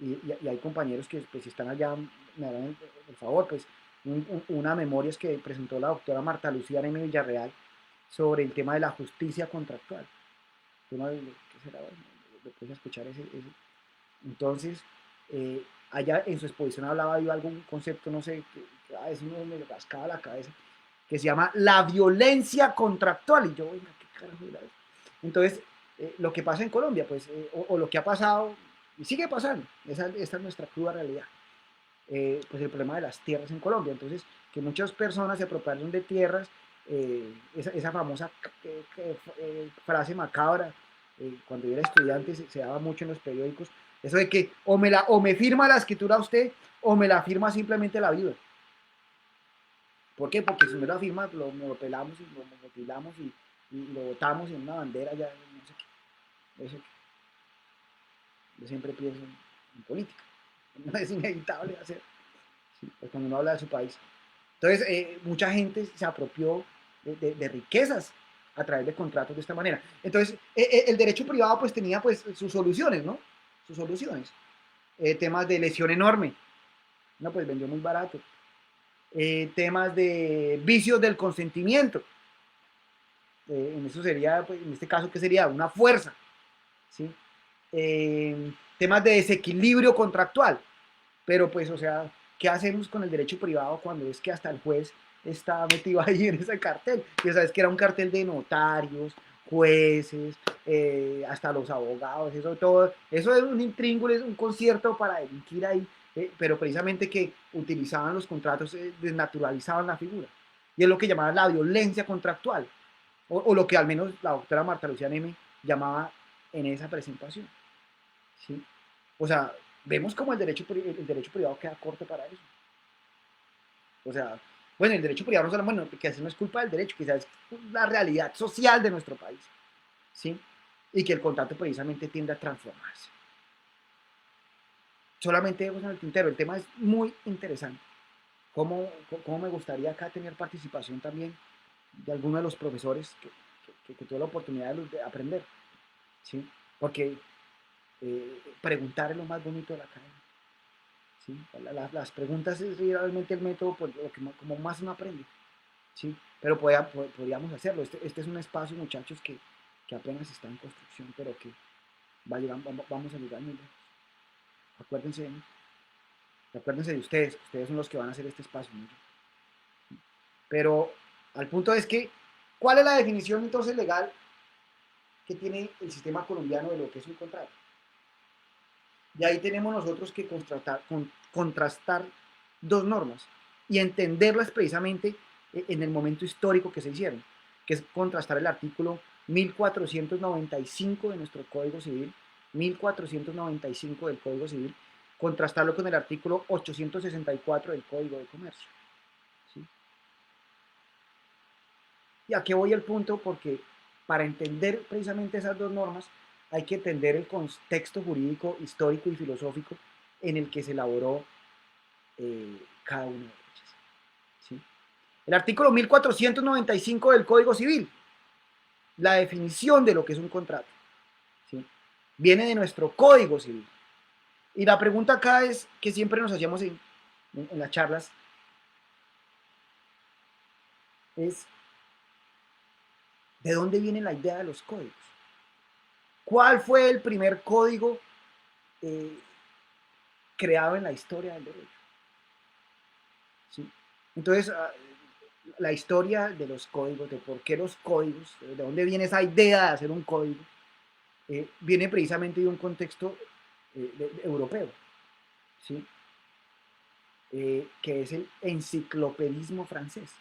y hay compañeros que pues, si están allá me harán el favor, pues una memoria que presentó la doctora Marta Lucía Neme Villarreal sobre el tema de la justicia contractual. Tema de, ¿qué será? Después de escuchar ese. Entonces, allá en su exposición hablaba de algún concepto, no sé, que a veces uno me rascaba la cabeza, que se llama la violencia contractual. Y yo, venga, ¿qué carajo era eso? Entonces, lo que pasa en Colombia, pues, o lo que ha pasado, y sigue pasando, esta es nuestra cruda realidad, pues el problema de las tierras en Colombia. Entonces, que muchas personas se apropiaron de tierras, esa famosa frase macabra, cuando yo era estudiante se daba mucho en los periódicos, eso de que o me firma la escritura usted, o me la firma simplemente la viuda. ¿Por qué? Porque si me la firma, lo pelamos y lo mutilamos y lo botamos en una bandera, ya no sé qué. Eso yo siempre pienso en política. No es inevitable hacer, ¿sí? Pues cuando uno habla de su país. Entonces, mucha gente se apropió de riquezas a través de contratos de esta manera. Entonces, el derecho privado pues tenía pues sus soluciones, ¿no? Sus soluciones. Temas de lesión enorme, no, pues vendió muy barato. Temas de vicios del consentimiento. En eso sería, pues, en este caso, ¿qué sería? Una fuerza, ¿sí? Temas de desequilibrio contractual. Pero pues, o sea, ¿qué hacemos con el derecho privado cuando es que hasta el juez está metido ahí en ese cartel? Y sabes que era un cartel de notarios, jueces, hasta los abogados, eso todo. Eso es un intríngulo, es un concierto para delinquir ahí, pero precisamente que utilizaban los contratos, desnaturalizaban la figura. Y es lo que llamaban la violencia contractual, o lo que al menos la doctora Marta Lucía Neme llamaba en esa presentación. ¿Sí? O sea, vemos como el derecho privado queda corto para eso. O sea, bueno, el derecho privado no solo, bueno, que así no es culpa del derecho, quizás es la realidad social de nuestro país, ¿sí? Y que el contrato precisamente tiende a transformarse. Solamente vemos en el tintero, el tema es muy interesante. ¿Cómo me gustaría acá tener participación también de alguno de los profesores que tuve la oportunidad de aprender, ¿sí? Porque preguntar es lo más bonito de la academia. ¿Sí? Las preguntas es realmente el método por lo que como más uno aprende, ¿sí? Pero podríamos hacerlo. Este es un espacio, muchachos, que apenas está en construcción, pero que vamos a llegar muy lejos. Acuérdense de mí, acuérdense de ustedes son los que van a hacer este espacio, ¿no? Pero al punto es que, ¿cuál es la definición entonces legal que tiene el sistema colombiano de lo que es un contrato? Y ahí tenemos nosotros que contrastar dos normas y entenderlas precisamente en el momento histórico que se hicieron, que es contrastar el artículo 1495 de nuestro Código Civil, 1495 del Código Civil, contrastarlo con el artículo 864 del Código de Comercio. ¿Sí? Y a qué voy al punto, porque para entender precisamente esas dos normas hay que entender el contexto jurídico, histórico y filosófico en el que se elaboró cada una de ellas. ¿Sí? El artículo 1495 del Código Civil, la definición de lo que es un contrato, ¿sí? Viene de nuestro Código Civil. Y la pregunta acá es que siempre nos hacíamos en las charlas, es ¿de dónde viene la idea de los códigos? ¿Cuál fue el primer código eh, creado en la historia del derecho? ¿Sí? Entonces, la historia de los códigos, de por qué los códigos, de dónde viene esa idea de hacer un código, viene precisamente de un contexto europeo, ¿sí? Que es el enciclopedismo francés,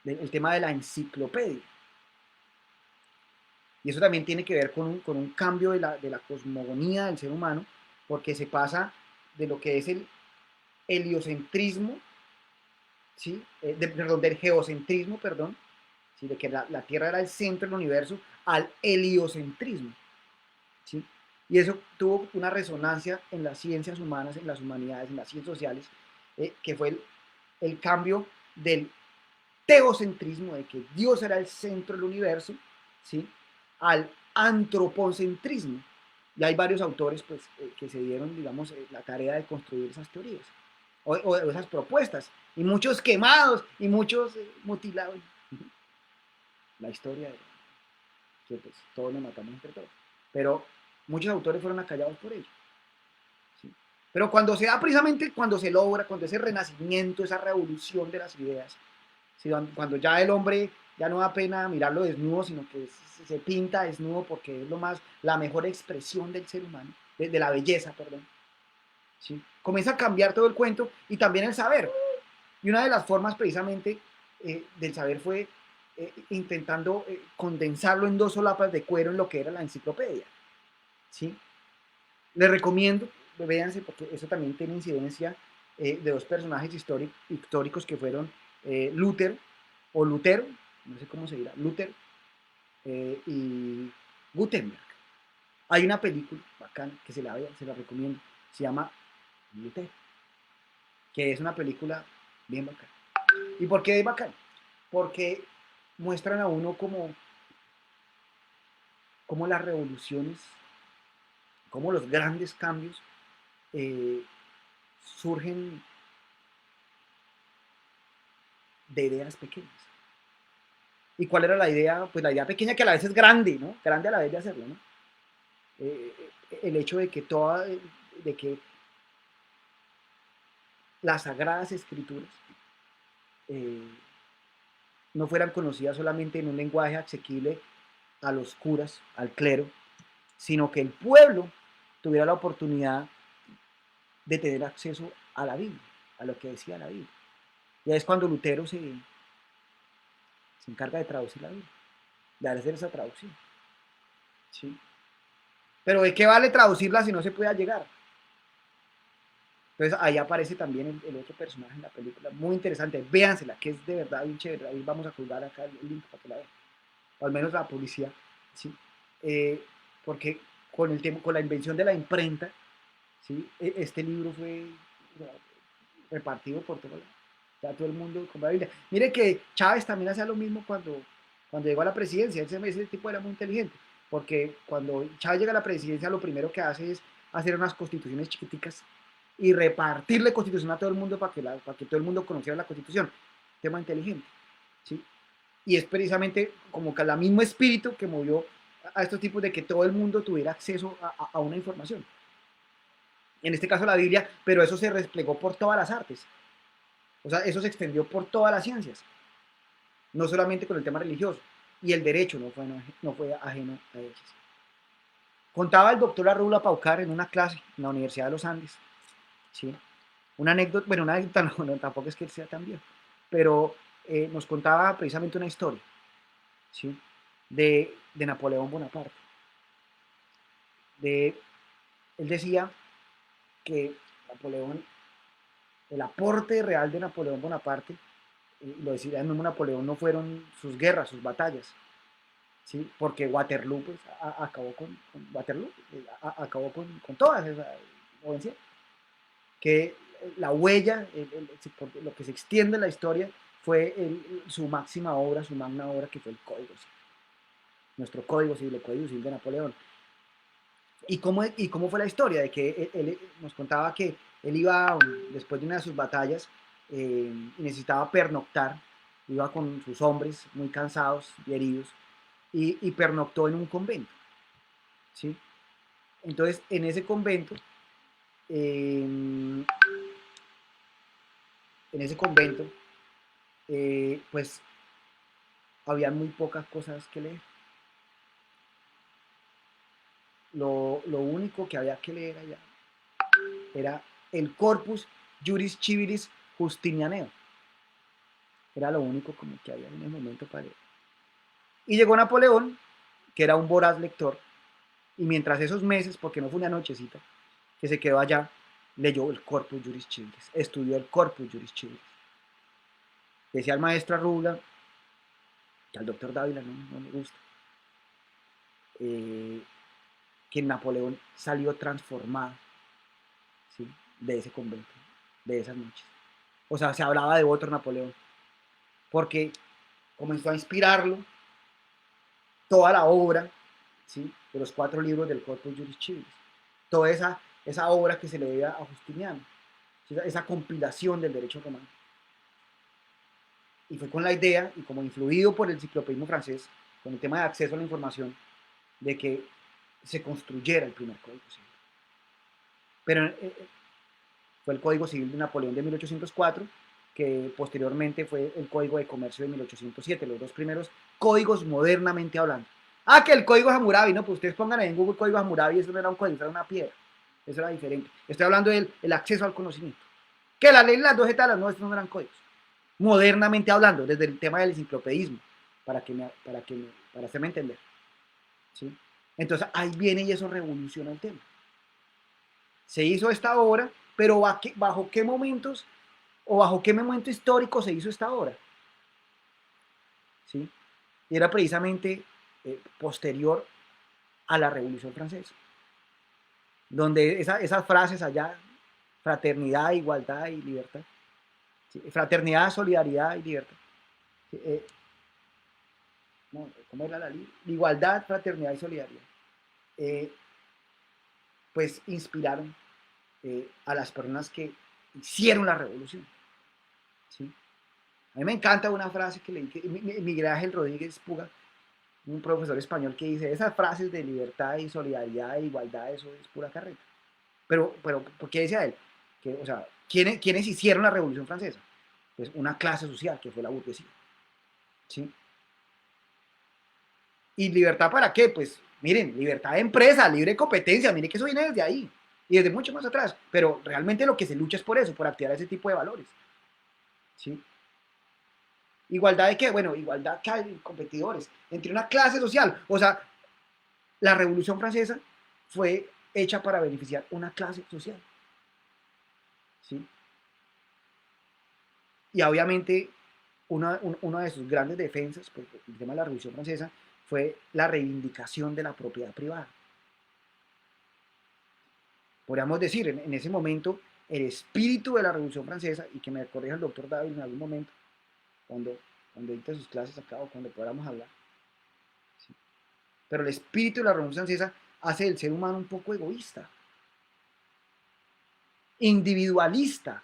el tema de la enciclopedia. Y eso también tiene que ver con un cambio de la cosmogonía del ser humano, porque se pasa de lo que es el heliocentrismo, ¿sí? Perdón, del geocentrismo, perdón, ¿sí? De que la Tierra era el centro del universo, al heliocentrismo, ¿sí? Y eso tuvo una resonancia en las ciencias humanas, en las humanidades, en las ciencias sociales, que fue el cambio del teocentrismo, de que Dios era el centro del universo, ¿sí? Al antropocentrismo. Y hay varios autores pues, que se dieron, digamos, la tarea de construir esas teorías o esas propuestas. Y muchos quemados y muchos mutilados. La historia de que pues, todos nos matamos entre todos. Pero muchos autores fueron acallados por ello. ¿Sí? Pero cuando se da precisamente, cuando se logra, cuando ese renacimiento, esa revolución de las ideas, ¿sí? Cuando ya el hombre ya no da pena mirarlo desnudo, sino que se pinta desnudo porque es la mejor expresión del ser humano, de la belleza, perdón. ¿Sí? Comienza a cambiar todo el cuento y también el saber. Y una de las formas precisamente del saber fue intentando condensarlo en dos solapas de cuero en lo que era la enciclopedia. ¿Sí? Les recomiendo, véanse, porque eso también tiene incidencia de dos personajes históricos que fueron Lutero, o Lutero, no sé cómo se dirá, Lutero y Gutenberg. Hay una película bacana que se la vea, se la recomiendo, se llama Lutero. que es una película bien bacana. ¿Y por qué es bacana? Porque muestran a uno como las revoluciones, como los grandes cambios eh, surgen de ideas pequeñas. ¿Y cuál era la idea? Pues la idea pequeña que a la vez es grande, ¿no? Grande a la vez de hacerlo, ¿no? El hecho de que las sagradas escrituras eh, no fueran conocidas solamente en un lenguaje asequible a los curas, al clero, sino que el pueblo tuviera la oportunidad de tener acceso a la Biblia, a lo que decía la Biblia. Y es cuando Lutero se encarga de traducir la Biblia, de hacer esa traducción. ¿Sí? Pero ¿de qué vale traducirla si no se puede llegar? Entonces ahí aparece también el otro personaje en la película, muy interesante, véansela, que es de verdad bien chévere, ahí vamos a colgar acá el link para que la vean, o al menos la publicidad, ¿sí? Porque con el tema, con la invención de la imprenta, ¿sí? Este libro fue repartido por todo, ya todo el mundo con la Biblia. Mire que Chávez también hacía lo mismo cuando llegó a la presidencia, ese tipo era muy inteligente, porque cuando Chávez llega a la presidencia lo primero que hace es hacer unas constituciones chiquiticas y repartirle constitución a todo el mundo para que todo el mundo conociera la constitución. Tema inteligente, ¿sí? Y es precisamente como que el mismo espíritu que movió a estos tipos de que todo el mundo tuviera acceso a una información. En este caso la Biblia, pero eso se desplegó por todas las artes. O sea, eso se extendió por todas las ciencias, no solamente con el tema religioso. Y el derecho no fue ajeno a ellas. Contaba el doctor Arrula Paucar en una clase en la Universidad de los Andes, ¿sí? Una anécdota, bueno, una anécdota no, tampoco es que sea tan viejo, pero nos contaba precisamente una historia, ¿sí? De Napoleón Bonaparte. Él decía que Napoleón, el aporte real de Napoleón Bonaparte, lo decía el mismo Napoleón, no fueron sus guerras, sus batallas, ¿sí? Porque Waterloo pues, acabó Waterloo, acabó con todas esas, que la huella, lo que se extiende en la historia, fue su máxima obra, su magna obra, que fue el Código Civil. Nuestro Código Civil, el Código Civil de Napoleón. ¿Y cómo fue la historia? De que él nos contaba que él iba, después de una de sus batallas, y necesitaba pernoctar, iba con sus hombres muy cansados y heridos, y pernoctó en un convento, ¿sí? Entonces, en ese convento, en ese convento, pues había muy pocas cosas que leer. Lo único que había que leer allá era el Corpus Juris Civilis Justinianeo. Era lo único como que había en el momento para leer. Y llegó Napoleón, que era un voraz lector, y mientras esos meses, porque no fue una nochecita, que se quedó allá, leyó el Corpus Juris Civilis, estudió el Corpus Juris Civilis. Decía el maestro Arrula, que al doctor Dávila no me gusta, que Napoleón salió transformado, ¿sí? De ese convento, de esas noches. O sea, se hablaba de otro Napoleón, porque comenzó a inspirarlo toda la obra, ¿sí? De los 4 libros del Corpus Juris Civilis, toda esa obra que se le debía a Justiniano, esa compilación del derecho romano. Y fue con la idea, y como influido por el enciclopedismo francés, con el tema de acceso a la información, de que se construyera el primer Código Civil. Pero fue el Código Civil de Napoleón de 1804, que posteriormente fue el Código de Comercio de 1807, los dos primeros códigos modernamente hablando. Que el Código Hammurabi, no, pues ustedes pongan ahí en Google Código Hammurabi, eso no era un código, era una piedra, eso era diferente. Estoy hablando del acceso al conocimiento. Que la ley de las 2 etapas, no, estos no eran códigos. Modernamente hablando, desde el tema del enciclopedismo, para hacerme entender, ¿sí? Entonces ahí viene y eso revoluciona el tema. Se hizo esta obra, pero ¿bajo qué momentos o bajo qué momento histórico se hizo esta obra? ¿Sí? Y era precisamente posterior a la Revolución Francesa, donde esas frases allá fraternidad, igualdad y libertad. ¿Sí? Fraternidad, solidaridad y libertad. ¿Sí? No, ¿cómo era la ley? Igualdad, fraternidad y solidaridad. Pues inspiraron a las personas que hicieron la revolución. ¿Sí? A mí me encanta una frase que leí, Miguel Ángel Rodríguez Puga, un profesor español, que dice, esas frases de libertad y solidaridad e igualdad, eso es pura carreta. Pero ¿por qué decía él? Que, o sea, ¿quiénes hicieron la Revolución Francesa? Pues una clase social, que fue la burguesía. ¿Sí? ¿Y libertad para qué? Pues miren, libertad de empresa, libre competencia, miren que eso viene desde ahí y desde mucho más atrás, pero realmente lo que se lucha es por eso, por activar ese tipo de valores. ¿Sí? ¿Igualdad de qué? Bueno, igualdad que hay competidores, entre una clase social. O sea, la Revolución Francesa fue hecha para beneficiar una clase social. ¿Sí? Y obviamente una de sus grandes defensas, pues, el tema de la Revolución Francesa, fue la reivindicación de la propiedad privada. Podríamos decir, en ese momento, el espíritu de la Revolución Francesa, y que me corrija el doctor David en algún momento, cuando dicte sus clases acá o cuando podamos hablar, ¿sí? Pero el espíritu de la Revolución Francesa hace del ser humano un poco egoísta, individualista,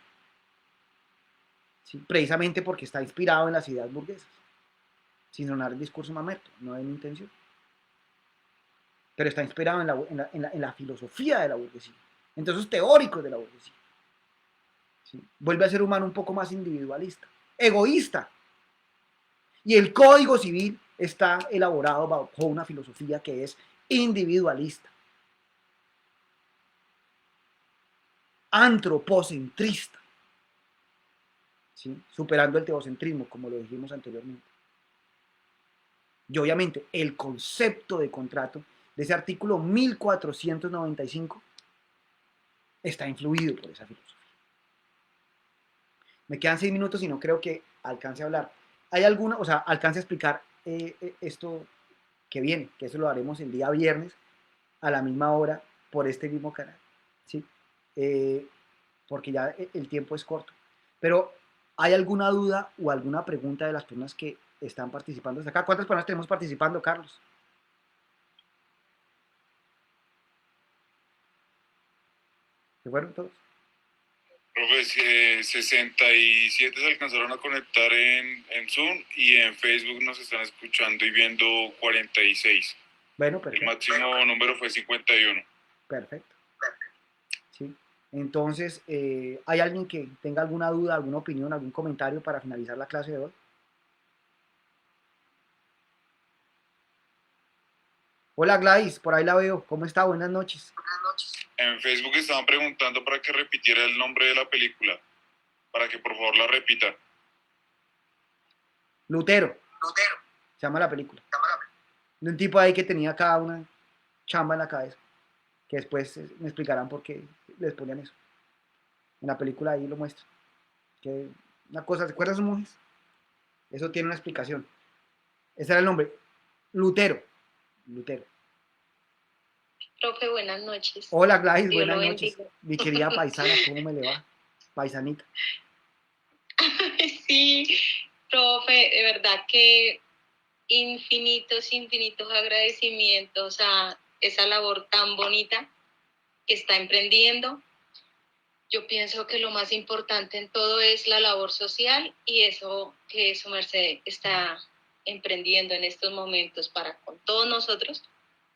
¿sí? Precisamente porque está inspirado en las ideas burguesas, sin sonar el discurso mamerto, no es mi intención, pero está inspirado en la filosofía de la burguesía, en todos esos teóricos de la burguesía. ¿Sí? Vuelve al ser humano un poco más individualista, egoísta. Y el Código Civil está elaborado bajo una filosofía que es individualista, antropocentrista, ¿sí? Superando el teocentrismo, como lo dijimos anteriormente. Y obviamente el concepto de contrato de ese artículo 1495 está influido por esa filosofía. Me quedan 6 minutos y no creo que alcance a hablar. ¿Hay alguna, o sea, alcance a explicar esto que viene? Que eso lo haremos el día viernes a la misma hora por este mismo canal, ¿sí? Porque ya el tiempo es corto. Pero, ¿hay alguna duda o alguna pregunta de las personas que están participando hasta acá? ¿Cuántas personas tenemos participando, Carlos? ¿Se fueron todos? Profe, 67 se alcanzaron a conectar en Zoom y en Facebook nos están escuchando y viendo 46. Bueno, perfecto. El máximo número fue 51. Perfecto. ¿Sí? Entonces, ¿hay alguien que tenga alguna duda, alguna opinión, algún comentario para finalizar la clase de hoy? Hola Gladys, por ahí la veo. ¿Cómo está? Buenas noches. En Facebook estaban preguntando para que repitiera el nombre de la película, para que por favor la repita. Lutero. Se llama la película. De un tipo ahí que tenía cada una chamba en la cabeza, que después me explicarán por qué les ponían eso. En la película ahí lo muestra. Que una cosa, ¿se acuerdan sus monjes? Eso tiene una explicación. Ese era el nombre. Lutero. Profe, buenas noches. Hola Gladys, Dios buenas lo noches. bendiga. Mi querida paisana, ¿cómo me le va? Paisanita. Sí, profe, de verdad que infinitos agradecimientos a esa labor tan bonita que está emprendiendo. Yo pienso que lo más importante en todo es la labor social y eso que su merced está emprendiendo en estos momentos para con todos nosotros,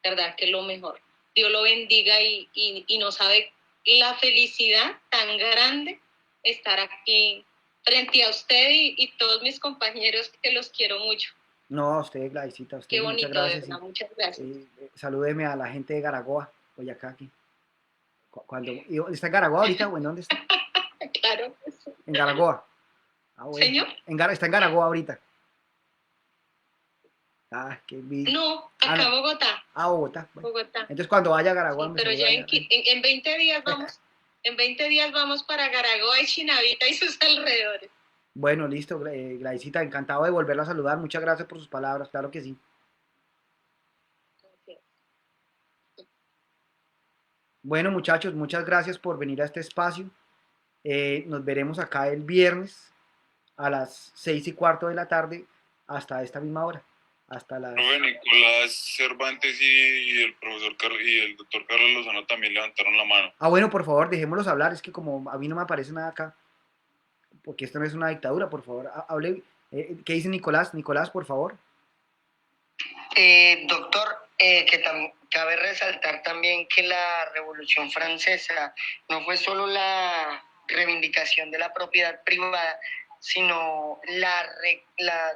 verdad que es lo mejor. Dios lo bendiga y no sabe la felicidad tan grande estar aquí frente a usted y todos mis compañeros que los quiero mucho. No, a usted, Gladysita, a usted. Qué bonito, muchas gracias. de verdad, muchas gracias. Salúdeme a la gente de Garagoa, Boyacá, aquí. ¿Está en Garagoa ahorita o en dónde está? Claro. En Garagoa. Bueno. ¿Señor? Está en Garagoa ahorita. Ah, qué envidia. No, acá no. Bogotá. Bogotá. Bueno. Bogotá. Entonces cuando vaya a Garagoa Sí, me pero ya en 20 días vamos. En 20 días vamos para Garagoa y Chinavita y sus alrededores. Bueno, listo, Gladysita, encantado de volverla a saludar. Muchas gracias por sus palabras, claro que sí. Gracias. Bueno, muchachos, muchas gracias por venir a este espacio. Nos veremos acá el viernes a las 6:15 de la tarde hasta esta misma hora. Hasta las... Profe, Nicolás Cervantes y el profesor y el doctor Carlos Lozano también levantaron la mano. Ah, bueno, por favor, dejémoslos hablar. Es que como a mí no me aparece nada acá, porque esto no es una dictadura, por favor, hable. ¿Qué dice Nicolás? Nicolás, por favor. Doctor, cabe resaltar también que la Revolución Francesa no fue solo la reivindicación de la propiedad privada, sino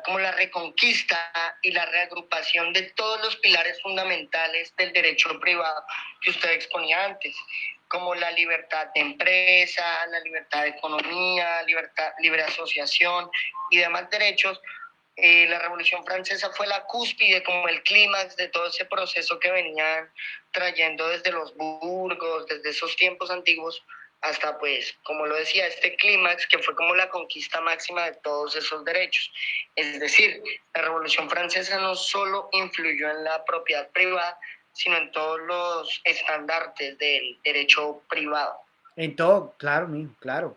como la reconquista y la reagrupación de todos los pilares fundamentales del derecho privado que usted exponía antes, como la libertad de empresa, la libertad de economía, libre asociación y demás derechos. La Revolución Francesa fue la cúspide, como el clímax de todo ese proceso que venían trayendo desde los burgos, desde esos tiempos antiguos, hasta, pues, como lo decía, este clímax que fue como la conquista máxima de todos esos derechos. Es decir, la Revolución Francesa no solo influyó en la propiedad privada, sino en todos los estandartes del derecho privado. En todo, claro, mijo, claro.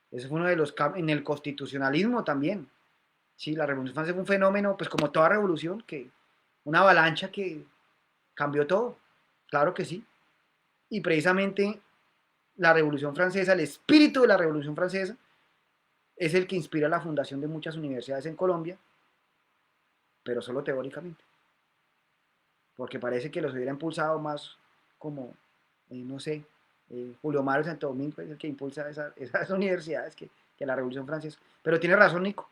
Ese fue uno de los cambios. En el constitucionalismo también. Sí, la Revolución Francesa fue un fenómeno, pues como toda revolución, una avalancha que cambió todo. Claro que sí. Y precisamente la Revolución Francesa, el espíritu de la Revolución Francesa, es el que inspira la fundación de muchas universidades en Colombia, pero solo teóricamente. Porque parece que los hubiera impulsado más como, no sé, Julio Mario Santo Domingo es el que impulsa esas universidades que la Revolución Francesa. Pero tiene razón, Nico.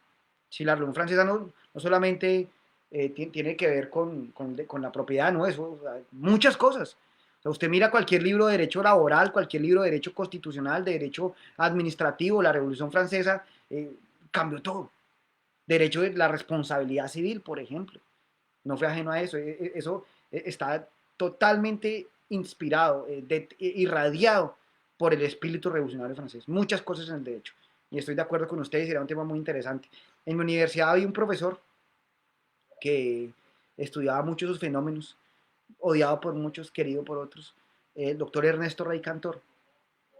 Si la Revolución Francesa no solamente tiene que ver con la propiedad, no, eso, o sea, muchas cosas. O sea, usted mira cualquier libro de derecho laboral, cualquier libro de derecho constitucional, de derecho administrativo, la Revolución Francesa cambió todo. Derecho de la responsabilidad civil, por ejemplo. No fue ajeno a eso. Eso está totalmente inspirado, irradiado por el espíritu revolucionario francés. Muchas cosas en el derecho. Y estoy de acuerdo con ustedes, era un tema muy interesante. En mi universidad había un profesor que estudiaba muchos esos fenómenos, odiado por muchos, querido por otros, el doctor Ernesto Rey Cantor.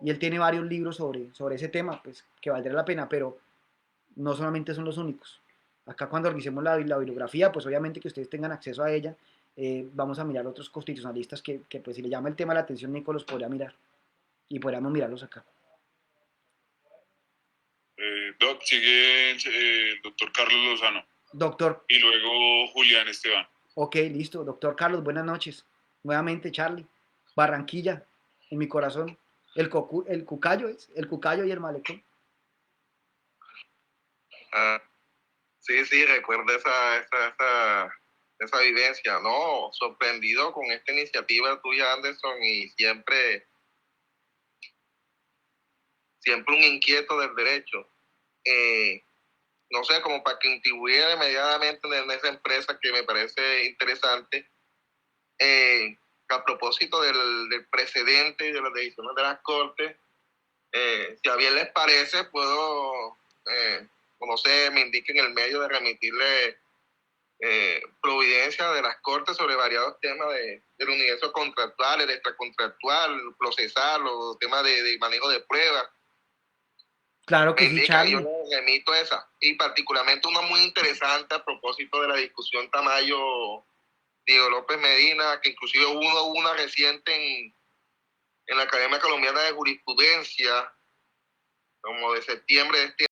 Y él tiene varios libros sobre ese tema, pues que valdría la pena, pero no solamente son los únicos. Acá cuando organicemos la bibliografía, pues obviamente que ustedes tengan acceso a ella, vamos a mirar otros constitucionalistas que pues si le llama el tema la atención, Nico los podría mirar y podríamos mirarlos acá. Doc, sigue el doctor Carlos Lozano Doctor, y luego Julián Esteban. ok, listo. Doctor Carlos, buenas noches. Nuevamente, Charlie. Barranquilla, en mi corazón. El Cucayo es, el Cucayo y el Malecón. Ah, sí, recuerdo esa vivencia. No, sorprendido con esta iniciativa tuya, Anderson, y siempre un inquieto del derecho. No sé, como para que contribuyera inmediatamente en esa empresa que me parece interesante. A propósito del precedente y de las decisiones de las Cortes, si a bien les parece, puedo, no sé, me indiquen el medio de remitirle providencia de las Cortes sobre variados temas del universo contractual, el extracontractual, procesal, los temas de manejo de pruebas. Claro que Me sí, indica, Charlie. yo le remito esa. Y particularmente una muy interesante a propósito de la discusión Tamayo Diego López Medina, que inclusive hubo una reciente en la Academia Colombiana de Jurisprudencia, como de septiembre de este